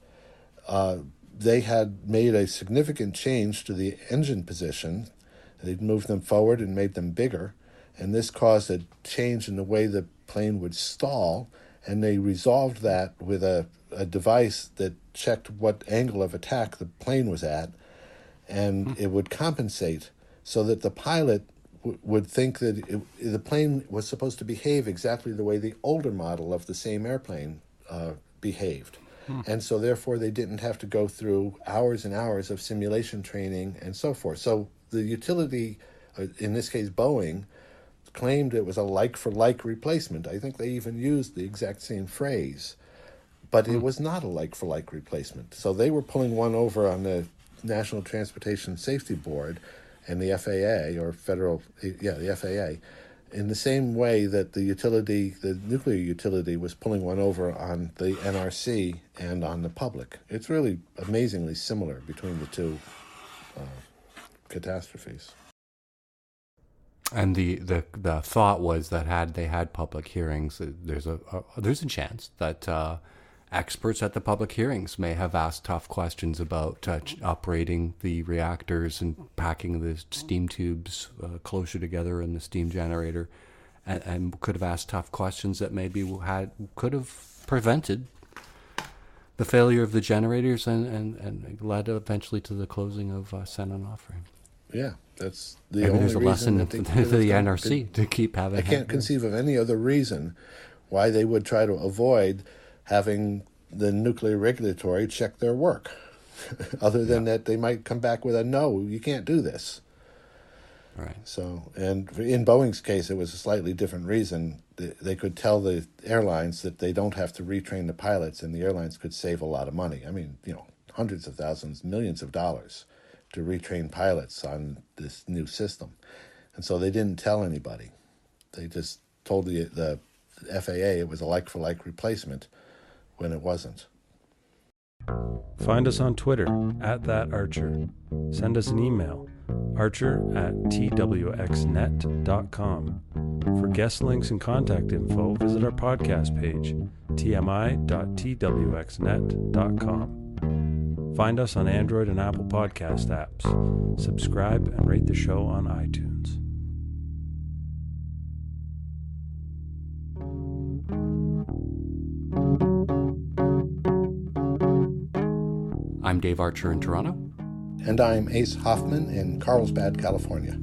they had made a significant change to the engine position. They'd moved them forward and made them bigger, and this caused a change in the way the plane would stall, and they resolved that with a device that checked what angle of attack the plane was at, and it would compensate so that the pilot would think that the plane was supposed to behave exactly the way the older model of the same airplane behaved. And so therefore they didn't have to go through hours and hours of simulation training and so forth. So the utility, in this case Boeing, claimed it was a like-for-like replacement. I think they even used the exact same phrase. But it was not a like-for-like replacement. So they were pulling one over on the National Transportation Safety Board and the FAA, or the FAA, in the same way that the nuclear utility was pulling one over on the NRC and on the public. It's really amazingly similar between the two catastrophes. And the thought was that had they had public hearings, there's a chance that experts at the public hearings may have asked tough questions about operating the reactors and packing the steam tubes closer together in the steam generator, and could have asked tough questions that maybe could have prevented the failure of the generators and led eventually to the closing of San Onofre. Yeah, that's the Maybe only there's a reason lesson that for the NRC to keep having. I can't conceive of any other reason why they would try to avoid having the nuclear regulatory check their work, other than that they might come back with a no, you can't do this. Right. So, and in Boeing's case, it was a slightly different reason. They could tell the airlines that they don't have to retrain the pilots, and the airlines could save a lot of money. I mean, hundreds of thousands, millions of dollars to retrain pilots on this new system. And so they didn't tell anybody. They just told the FAA it was a like-for-like replacement when it wasn't. Find us on Twitter @thatarcher. Send us an email, archer@twxnet.com. For guest links and contact info, visit our podcast page, tmi.twxnet.com. Find us on Android and Apple Podcast apps. Subscribe and rate the show on iTunes. I'm Dave Archer in Toronto. And I'm Ace Hoffman in Carlsbad, California.